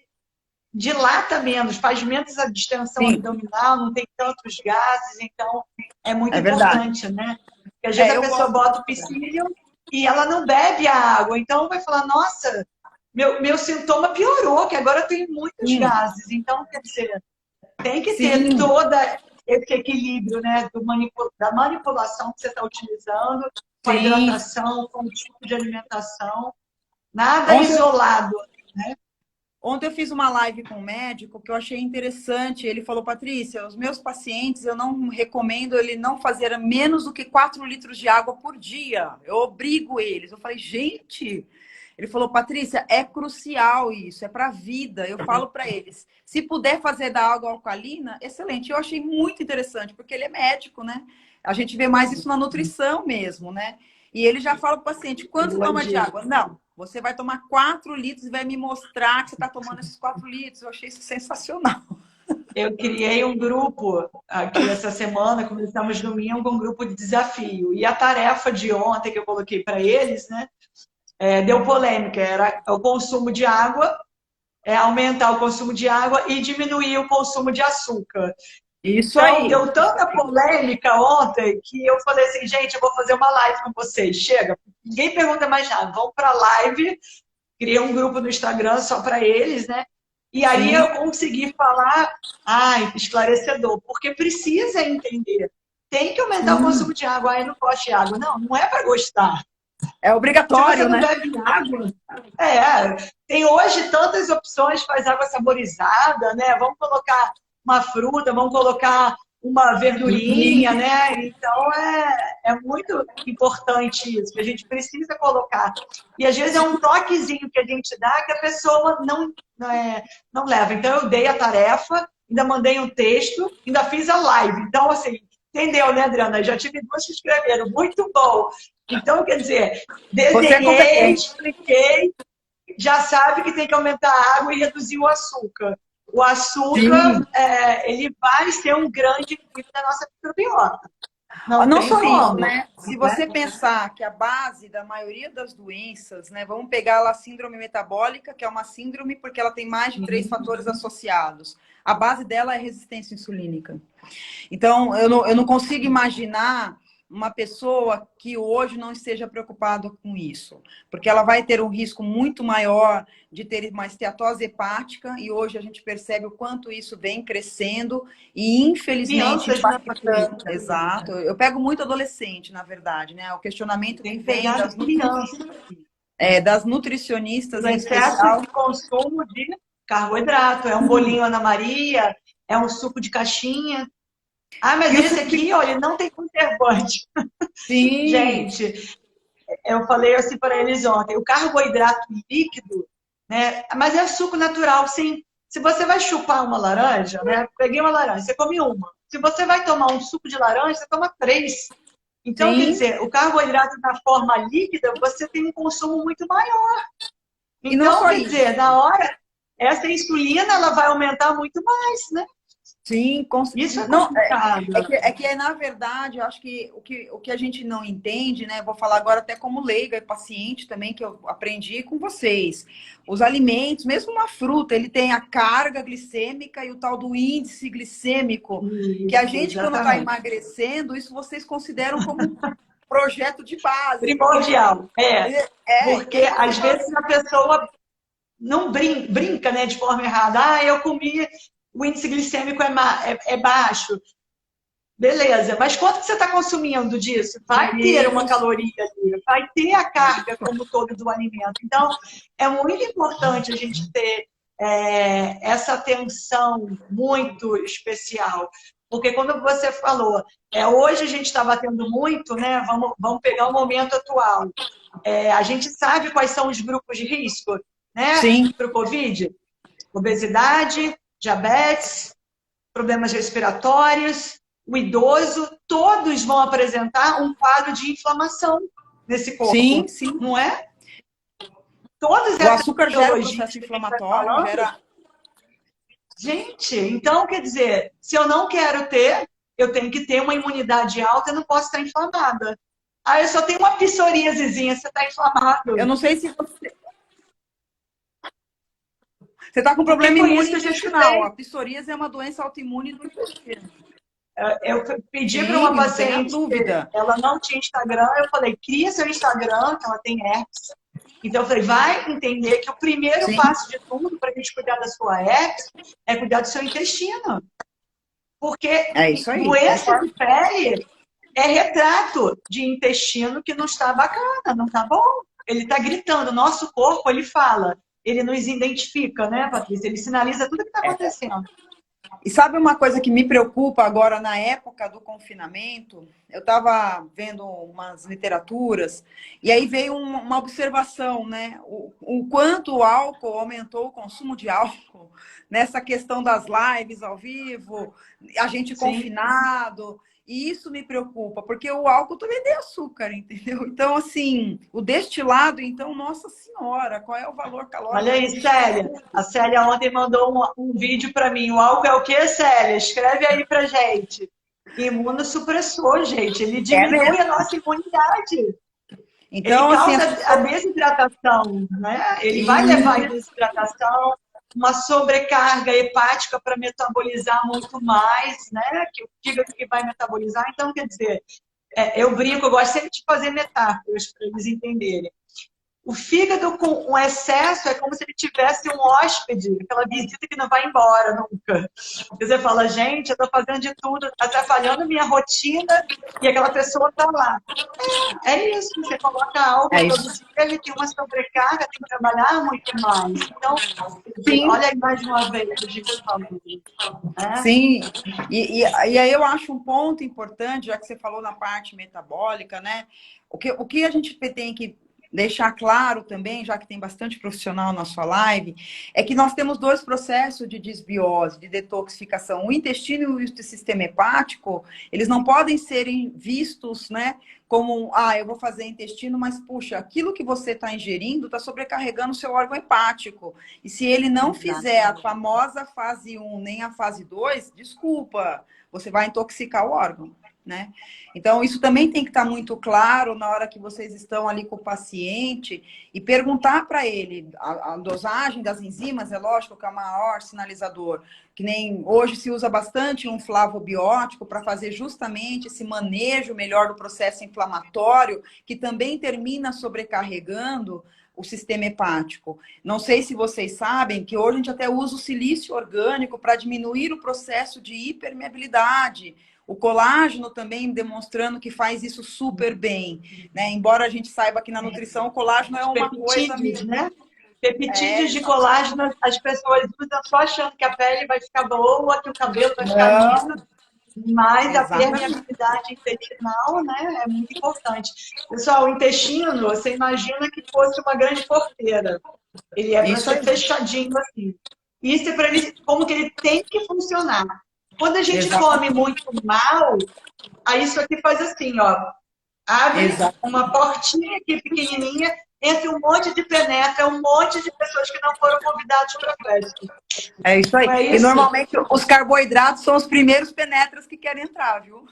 dilata menos, faz menos a distensão abdominal, não tem tantos gases, então é muito importante, né? Porque às vezes a pessoa bota o psyllium e ela não bebe a água, então vai falar, nossa, meu sintoma piorou, que agora eu tenho muitos gases. Então, quer dizer, tem que ter todo esse equilíbrio, né, da manipulação que você está utilizando, com a hidratação, com o tipo de alimentação, nada isolado, né? Ontem eu fiz uma live com um médico que eu achei interessante. Ele falou, Patrícia, os meus pacientes, eu não recomendo ele não fazer menos do que 4 litros de água por dia. Eu obrigo eles. Eu falei, gente... Ele falou, Patrícia, é crucial isso, é para a vida. Eu falo para eles, se puder fazer da água alcalina, excelente. Eu achei muito interessante, porque ele é médico, né? A gente vê mais isso na nutrição mesmo, né? E ele já fala para o paciente, quanto toma de água? Não, você vai tomar 4 litros e vai me mostrar que você está tomando esses 4 litros. Eu achei isso sensacional. Eu criei um grupo aqui essa semana, começamos domingo, um grupo de desafio. E a tarefa de ontem que eu coloquei para eles, né? Deu polêmica, era o consumo de água, aumentar o consumo de água e diminuir o consumo de açúcar. Isso então, aí. Deu tanta polêmica ontem que eu falei assim, gente, eu vou fazer uma live com vocês, chega, ninguém pergunta mais nada, vamos para a live, criei um grupo no Instagram só para eles, né? E aí eu consegui falar, esclarecedor, porque precisa entender, tem que aumentar o consumo de água, eu não gosto de água, não é para gostar. É obrigatório, se você não né? bebe água, tem hoje tantas opções, faz água saborizada, né? Vamos colocar uma fruta, vamos colocar uma verdurinha, né? Então é muito importante isso, que a gente precisa colocar. E às vezes é um toquezinho que a gente dá que a pessoa não leva. Então eu dei a tarefa, ainda mandei um texto, ainda fiz a live. Então, assim, entendeu, né, Adriana? Já tive 2 que escreveram, muito bom. Então, quer dizer, desenhei, expliquei, já sabe que tem que aumentar a água e reduzir o açúcar. O açúcar, ele vai ser um grande inimigo da nossa microbiota. Não só isso, né? Se você pensar que a base da maioria das doenças, né? Vamos pegar lá a síndrome metabólica, que é uma síndrome porque ela tem mais de 3 fatores associados. A base dela é resistência insulínica. Então, eu não consigo imaginar uma pessoa que hoje não esteja preocupada com isso, porque ela vai ter um risco muito maior de ter uma esteatose hepática, e hoje a gente percebe o quanto isso vem crescendo e, infelizmente, impactando. Exato. Eu pego muito adolescente, na verdade, né? O questionamento que vem das nutricionistas em especial. De consumo de carboidrato, é um bolinho Ana Maria, é um suco de caixinha. Mas esse aqui, olha, não tem conservante. Sim. Gente, eu falei assim para eles ontem, o carboidrato líquido, né? Mas é suco natural, sim. Se você vai chupar uma laranja, né? Peguei uma laranja, você come uma. Se você vai tomar um suco de laranja, você toma 3. Então, quer dizer, o carboidrato na forma líquida, você tem um consumo muito maior. Então, quer dizer, na hora, essa insulina, ela vai aumentar muito mais, né? Sim, isso é complicado. Na verdade, eu acho que o que a gente não entende, né? Vou falar agora até como leiga e paciente também, que eu aprendi com vocês. Os alimentos, mesmo uma fruta, ele tem a carga glicêmica e o tal do índice glicêmico, que a gente, quando está emagrecendo, isso vocês consideram como projeto de base. Primordial, porque às vezes a pessoa não brinca, né, de forma errada. Eu comi... O índice glicêmico é baixo. Beleza, mas quanto que você está consumindo disso? Vai ter uma caloria ali, vai ter a carga como todo do alimento. Então, é muito importante a gente ter essa atenção muito especial. Porque quando você falou, hoje a gente está batendo muito, né? Vamos pegar o momento atual. A gente sabe quais são os grupos de risco, né? Sim. Para o Covid. Obesidade, diabetes, problemas respiratórios, o idoso, todos vão apresentar um quadro de inflamação nesse corpo. Sim, sim. Não é? Todas o açúcar gera um processo inflamatório, gera... Gente, então, quer dizer, se eu não quero ter, eu tenho que ter uma imunidade alta, eu não posso estar inflamada. Ah, eu só tenho uma psoríasezinha, você está inflamado. Eu não sei se você... Você está com problema intestinal. A psoríase é uma doença autoimune do intestino. Eu pedi para uma paciente, ela não tinha Instagram, eu falei, cria seu Instagram, que ela tem herpes. Então eu falei, vai entender que o primeiro passo de tudo para a gente cuidar da sua herpes é cuidar do seu intestino. Porque doença de pele é retrato de intestino que não está bacana, não está bom. Ele está gritando, nosso corpo, ele fala, ele nos identifica, né, Patrícia? Ele sinaliza tudo que está acontecendo. E sabe uma coisa que me preocupa agora na época do confinamento? Eu estava vendo umas literaturas e aí veio uma observação, né? O quanto o álcool aumentou o consumo de álcool nessa questão das lives ao vivo, a gente confinado. E isso me preocupa, porque o álcool também tem açúcar, entendeu? Então, assim, o destilado, então, nossa senhora, qual é o valor calórico? Olha aí, Célia. A Célia ontem mandou um vídeo para mim. O álcool é o quê, Célia? Escreve aí pra gente. Imunossupressor, gente. Ele diminui a nossa imunidade. Então, ele causa assim, a desidratação, né? Ele vai levar a desidratação, uma sobrecarga hepática para metabolizar muito mais, né? Que o fígado que vai metabolizar. Então, quer dizer, eu brinco, eu gosto sempre de fazer metáforas para eles entenderem. O fígado com um excesso é como se ele tivesse um hóspede, aquela visita que não vai embora nunca. Você fala, gente, eu estou fazendo de tudo, está atrapalhando a minha rotina e aquela pessoa está lá. É isso, você coloca algo todo dia, ele tem uma sobrecarga, tem que trabalhar muito mais. Então, olha aí mais uma vez o que eu falo. Sim, e aí eu acho um ponto importante, já que você falou na parte metabólica, né? O que a gente tem que deixar claro também, já que tem bastante profissional na sua live, é que nós temos dois processos de desbiose, de detoxificação. O intestino e o sistema hepático, eles não podem serem vistos, né, como, eu vou fazer intestino, mas, puxa, aquilo que você está ingerindo está sobrecarregando o seu órgão hepático. E se ele não fizer a famosa fase 1 nem a fase 2, desculpa, você vai intoxicar o órgão, né? Então, isso também tem que estar muito claro na hora que vocês estão ali com o paciente e perguntar para ele a dosagem das enzimas, é lógico que é o maior sinalizador, que nem hoje se usa bastante um flavobiótico para fazer justamente esse manejo melhor do processo inflamatório, que também termina sobrecarregando o sistema hepático. Não sei se vocês sabem que hoje a gente até usa o silício orgânico para diminuir o processo de hipermeabilidade. O colágeno também demonstrando que faz isso super bem, né? Embora a gente saiba que na nutrição o colágeno é uma coisa... né? Peptídeos de colágeno, as pessoas usam só achando que a pele vai ficar boa, que o cabelo vai ficar liso, mas a permeabilidade intestinal, né, é muito importante. Pessoal, o intestino, você imagina que fosse uma grande porteira. Ele é para ser fechadinho assim. Isso é para ele, como que ele tem que funcionar. Quando a gente come muito mal, aí isso aqui faz assim, ó. Abre uma portinha aqui pequenininha, entra um monte de penetra, um monte de pessoas que não foram convidadas para a festa. É isso aí. E normalmente os carboidratos são os primeiros penetras que querem entrar, viu?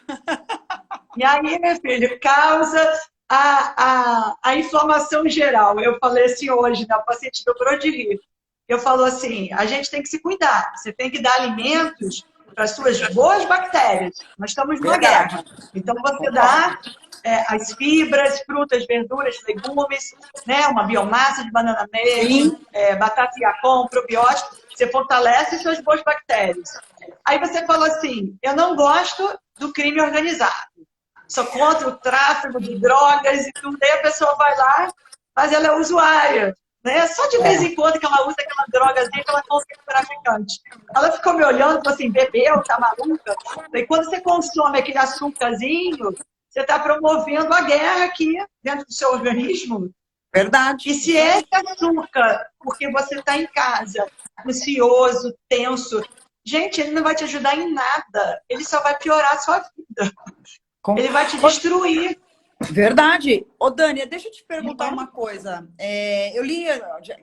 E aí, meu filho, causa a inflamação geral. Eu falei assim hoje, a paciente dobrou de rir. Eu falo assim, a gente tem que se cuidar. Você tem que dar alimentos para as suas boas bactérias. Nós estamos numa guerra. Então, você dá as fibras, frutas, verduras, legumes, né? Uma biomassa de banana verde, batata yacon, probiótico. Você fortalece as suas boas bactérias. Aí você falou assim, eu não gosto do crime organizado. Sou contra o tráfico de drogas e tudo. Aí a pessoa vai lá, mas ela é usuária. Né? Só de vez em quando que ela usa aquela drogazinha que ela compra com traficante. Ela ficou me olhando e falou assim, bebeu, tá maluca? E quando você consome aquele açúcarzinho, você está promovendo a guerra aqui dentro do seu organismo. Verdade. E se esse açúcar, porque você está em casa, ansioso, tenso, gente, ele não vai te ajudar em nada. Ele só vai piorar a sua vida. Ele vai te destruir. Verdade. Ô, Dani, deixa eu te perguntar uma coisa. Eu li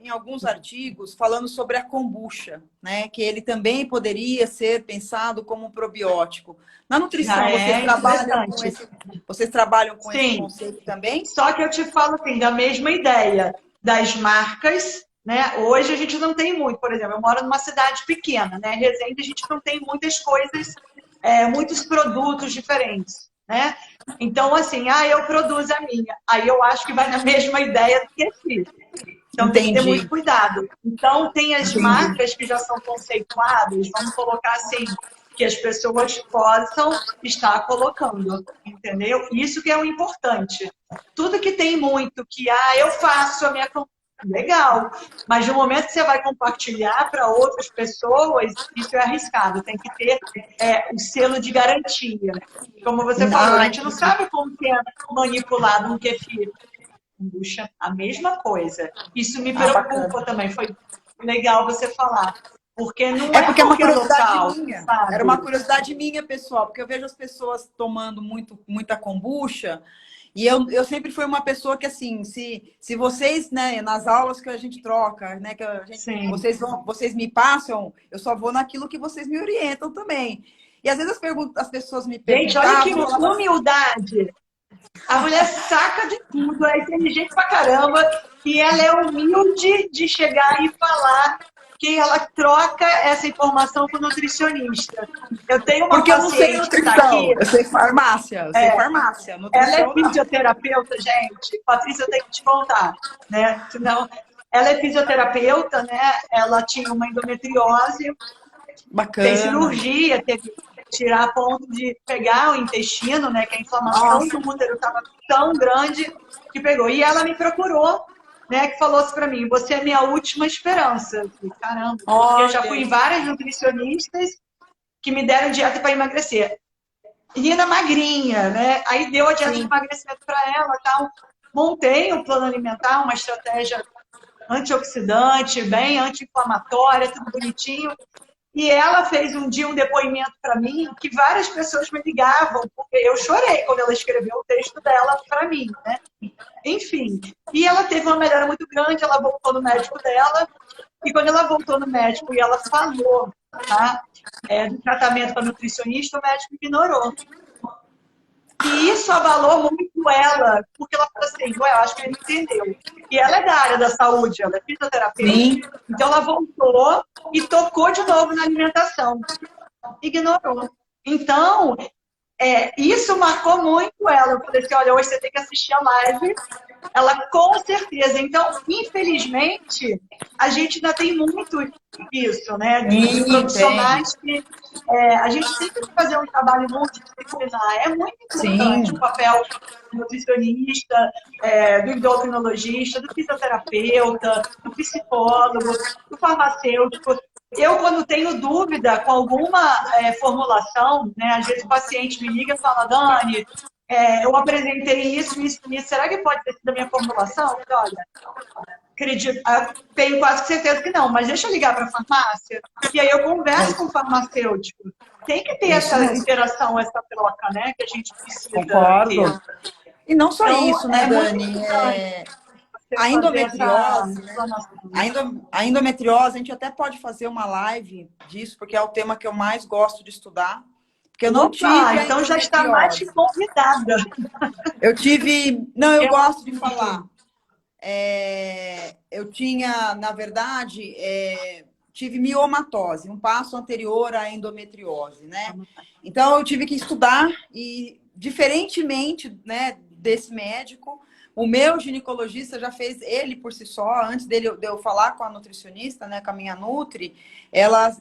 em alguns artigos falando sobre a kombucha, né? Que ele também poderia ser pensado como um probiótico. Na nutrição, vocês trabalham com esse conceito também? Só que eu te falo assim, da mesma ideia das marcas, né? Hoje a gente não tem muito, por exemplo, eu moro numa cidade pequena, né? Resende, a gente não tem muitas coisas, muitos produtos diferentes, né? Então, assim, eu produzo a minha. Aí eu acho que vai na mesma ideia do kefir. Então, tem que ter muito cuidado. Então, tem as marcas que já são conceituadas, vamos colocar assim, que as pessoas possam estar colocando, entendeu? Isso que é o importante. Tudo que tem muito que, eu faço a minha... Legal, mas no momento que você vai compartilhar para outras pessoas, isso é arriscado, tem que ter o selo de garantia. Como você falou, a gente não sabe como que é manipulado um kefir. Kombucha, a mesma coisa. Isso me preocupa também, foi legal você falar. Porque não é porque é uma curiosidade local, minha. sabe? Era uma curiosidade minha, pessoal, porque eu vejo as pessoas tomando muita kombucha. E eu sempre fui uma pessoa que, assim, se vocês, né, nas aulas que a gente troca, né, que vocês me passam, eu só vou naquilo que vocês me orientam também. E às vezes as pessoas me perguntam... Gente, olha que humildade. A mulher saca de tudo, é inteligente pra caramba, e ela é humilde de chegar e falar que ela troca essa informação com o nutricionista. Eu tenho uma Porque eu não sei paciente que está nutrição, aqui. eu sei farmácia, Ela é fisioterapeuta, gente. Patrícia, eu tenho que te contar, né? Senão, ela é fisioterapeuta, né? Ela tinha uma endometriose, fez cirurgia, teve que tirar a ponto de pegar o intestino, né? Que a inflamação do útero estava tão grande que pegou. E ela me procurou, né? Que falou assim para mim: você é minha última esperança. Eu falei, caramba, porque eu já fui em várias nutricionistas que me deram dieta para emagrecer. Menina magrinha, né? Aí deu a dieta de emagrecimento para ela, tal. Montei um plano alimentar, uma estratégia antioxidante, bem anti-inflamatória, tudo bonitinho. E ela fez um dia um depoimento para mim que várias pessoas me ligavam, porque eu chorei quando ela escreveu o texto dela para mim, né? Enfim. E ela teve uma melhora muito grande, ela voltou no médico dela, e quando ela voltou no médico e ela falou, tá? Do tratamento para nutricionista, o médico ignorou. E isso abalou muito ela, porque ela falou assim, eu acho que ele entendeu. E ela é da área da saúde, ela é fisioterapeuta. Sim. Então ela voltou e tocou de novo na alimentação. Ignorou. Então, isso marcou muito ela. Eu falei assim, olha, hoje você tem que assistir a live. Ela, com certeza. Então, infelizmente, a gente ainda tem muito isso, né? De profissionais que a gente tem que fazer um trabalho multidisciplinar. É muito importante o papel do nutricionista, do endocrinologista, do fisioterapeuta, do psicólogo, do farmacêutico. Eu, quando tenho dúvida com alguma formulação, né, às vezes o paciente me liga e fala, Dani, eu apresentei isso, será que pode ter sido a minha formulação? Olha, acredito, tenho quase certeza que não, mas deixa eu ligar para a farmácia, e aí eu converso com o farmacêutico. Tem que ter essa interação, essa troca, né, que a gente precisa ter. E não só então, isso, né, Dani? A endometriose, a endometriose, a gente até pode fazer uma live disso, porque é o tema que eu mais gosto de estudar. Porque eu não tive. Então já está mais que convidada. Eu tive. Não, eu gosto de falar. Eu tinha, na verdade, tive miomatose, um passo anterior à endometriose, né? Então eu tive que estudar e, diferentemente, né, desse médico, o meu ginecologista já fez, ele por si só, antes de eu falar com a nutricionista, né, com a minha Nutri,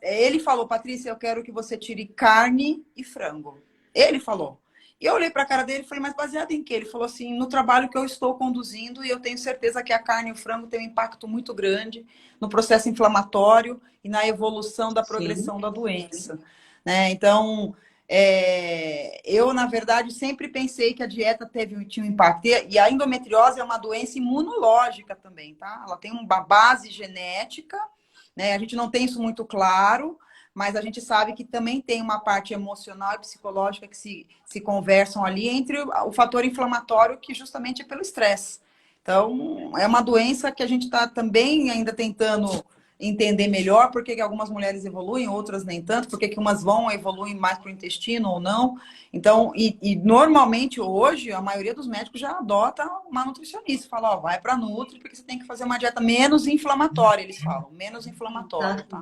ele falou, Patrícia, eu quero que você tire carne e frango. Ele falou. E eu olhei para a cara dele e falei, mas baseado em quê? Ele falou assim, no trabalho que eu estou conduzindo, e eu tenho certeza que a carne e o frango têm um impacto muito grande no processo inflamatório e na evolução da Sim. progressão da doença. Né? Então, eu, na verdade, sempre pensei que a dieta tinha um impacto. E a endometriose é uma doença imunológica também, tá? Ela tem uma base genética, né? A gente não tem isso muito claro, mas a gente sabe que também tem uma parte emocional e psicológica que se conversam ali entre o fator inflamatório, que justamente é pelo estresse. Então, é uma doença que a gente está também ainda tentando entender melhor por que algumas mulheres evoluem, outras nem tanto, por que umas evoluem mais para o intestino ou não. Então, normalmente hoje, a maioria dos médicos já adota uma nutricionista. Fala, ó, vai para Nutri, porque você tem que fazer uma dieta menos inflamatória, eles falam, menos inflamatória, tá?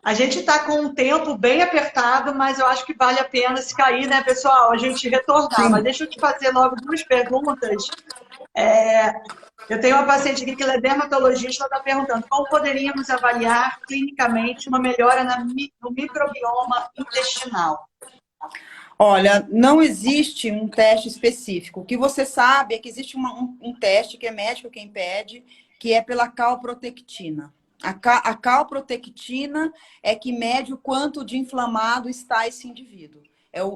A gente está com um tempo bem apertado, mas eu acho que vale a pena se cair, né, pessoal? A gente retornar. Sim. Mas deixa eu te fazer logo duas perguntas. Eu tenho uma paciente aqui que ela é dermatologista, ela está perguntando como poderíamos avaliar clinicamente uma melhora no microbioma intestinal? Olha, não existe um teste específico. O que você sabe é que existe um teste que é médico quem pede, que é pela calprotectina. A calprotectina é que mede o quanto de inflamado está esse indivíduo.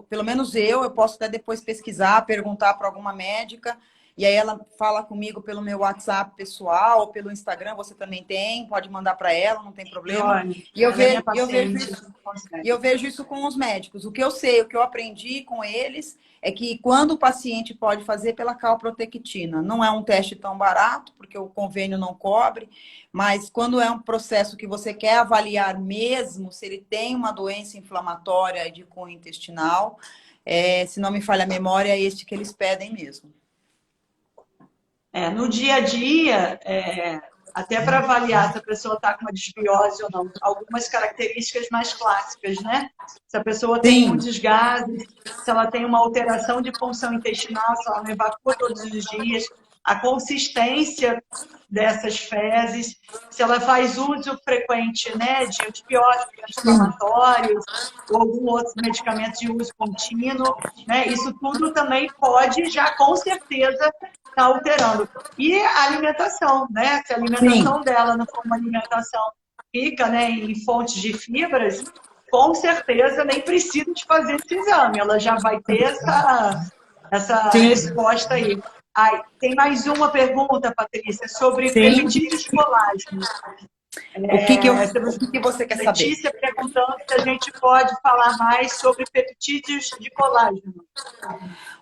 Pelo menos eu posso até depois pesquisar, perguntar para alguma médica, e aí ela fala comigo pelo meu WhatsApp pessoal, ou pelo Instagram, você também tem, pode mandar para ela, não tem problema. E eu vejo isso com os médicos. O que eu sei, o que eu aprendi com eles é que quando o paciente pode fazer pela calprotectina, não é um teste tão barato, porque o convênio não cobre, mas quando é um processo que você quer avaliar mesmo se ele tem uma doença inflamatória de cunho intestinal, se não me falha a memória, é este que eles pedem mesmo. No dia a dia, até para avaliar se a pessoa está com uma desbiose ou não, algumas características mais clássicas, né? Se a pessoa tem um desgaste, se ela tem uma alteração de função intestinal, se ela não evacua todos os dias, a consistência dessas fezes, se ela faz uso frequente, né, de antibióticos, anti-inflamatórios, ou algum outro medicamento de uso contínuo, né? Isso tudo também pode já, com certeza, estar alterando. E a alimentação, né? Se a alimentação dela não for uma alimentação rica, né, em fontes de fibras, com certeza nem precisa de fazer esse exame, ela já vai ter essa resposta aí. Tem mais uma pergunta, Patrícia, sobre peptídeos de colágeno. O que você quer saber? Letícia perguntando se a gente pode falar mais sobre peptídeos de colágeno.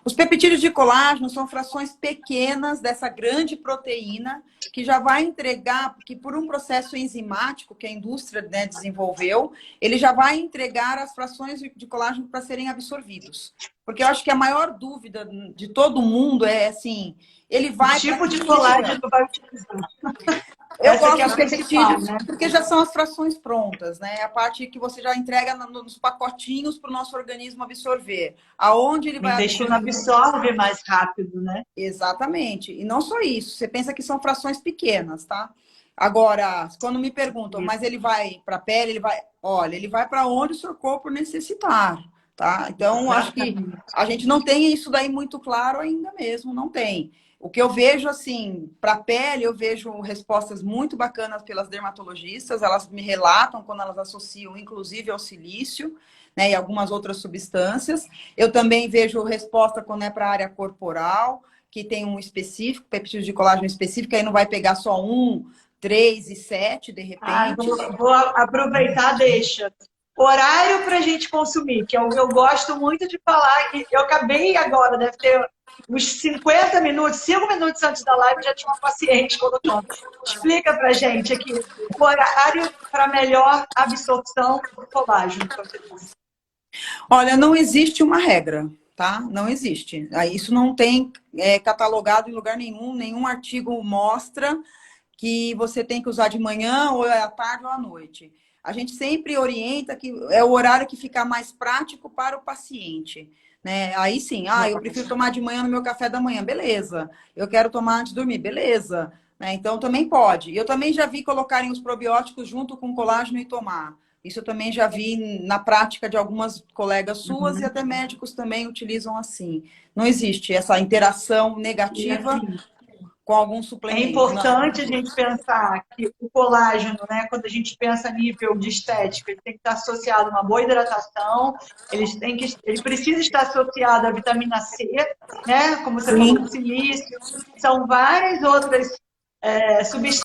Os peptídeos de colágeno são frações pequenas dessa grande proteína que já vai entregar, porque por um processo enzimático que a indústria, né, desenvolveu, ele já vai entregar as frações de colágeno para serem absorvidos. Porque eu acho que a maior dúvida de todo mundo é assim, ele vai... Que tipo de colágeno vai utilizar? Eu gosto dos peptídeos, né? Porque já são as frações prontas, né? A parte que você já entrega nos pacotinhos para o nosso organismo absorver. Aonde ele vai absorver? O intestino absorve mais rápido, né? Exatamente. E não só isso. Você pensa que são frações pequenas, tá? Agora, quando me perguntam, mas ele vai para a pele, ele vai... Olha, ele vai para onde o seu corpo necessitar, tá? Então, acho que a gente não tem isso daí muito claro ainda mesmo, não tem. O que eu vejo, assim, para a pele, eu vejo respostas muito bacanas pelas dermatologistas. Elas me relatam quando elas associam, inclusive, ao silício, né, e algumas outras substâncias. Eu também vejo resposta quando é para a área corporal, que tem um específico, peptídeo de colágeno específico, aí não vai pegar só 1, 3 e 7, de repente. Vou aproveitar, deixa. Horário para a gente consumir, que eu gosto muito de falar, que eu acabei agora, deve ter uns 50 minutos, 5 minutos antes da live, já tinha uma paciente colocando. Explica para a gente aqui o horário para melhor absorção do colágeno. Olha, não existe uma regra, tá? Não existe. Isso não tem catalogado em lugar nenhum, nenhum artigo mostra que você tem que usar de manhã, ou à tarde, ou à noite. A gente sempre orienta que é o horário que fica mais prático para o paciente. Né? Aí sim, eu prefiro tomar de manhã no meu café da manhã, beleza. Eu quero tomar antes de dormir, beleza. Né? Então também pode. Eu também já vi colocarem os probióticos junto com o colágeno e tomar. Isso eu também já vi na prática de algumas colegas suas e até médicos também utilizam assim. Não existe essa interação E negativa assim, com algum é suplemento. importante a gente pensar que o colágeno, né, quando a gente pensa a nível de estética, ele tem que estar associado a uma boa hidratação, ele precisa estar associado à vitamina C, né, como você falou, Sim. o silício, são várias outras substâncias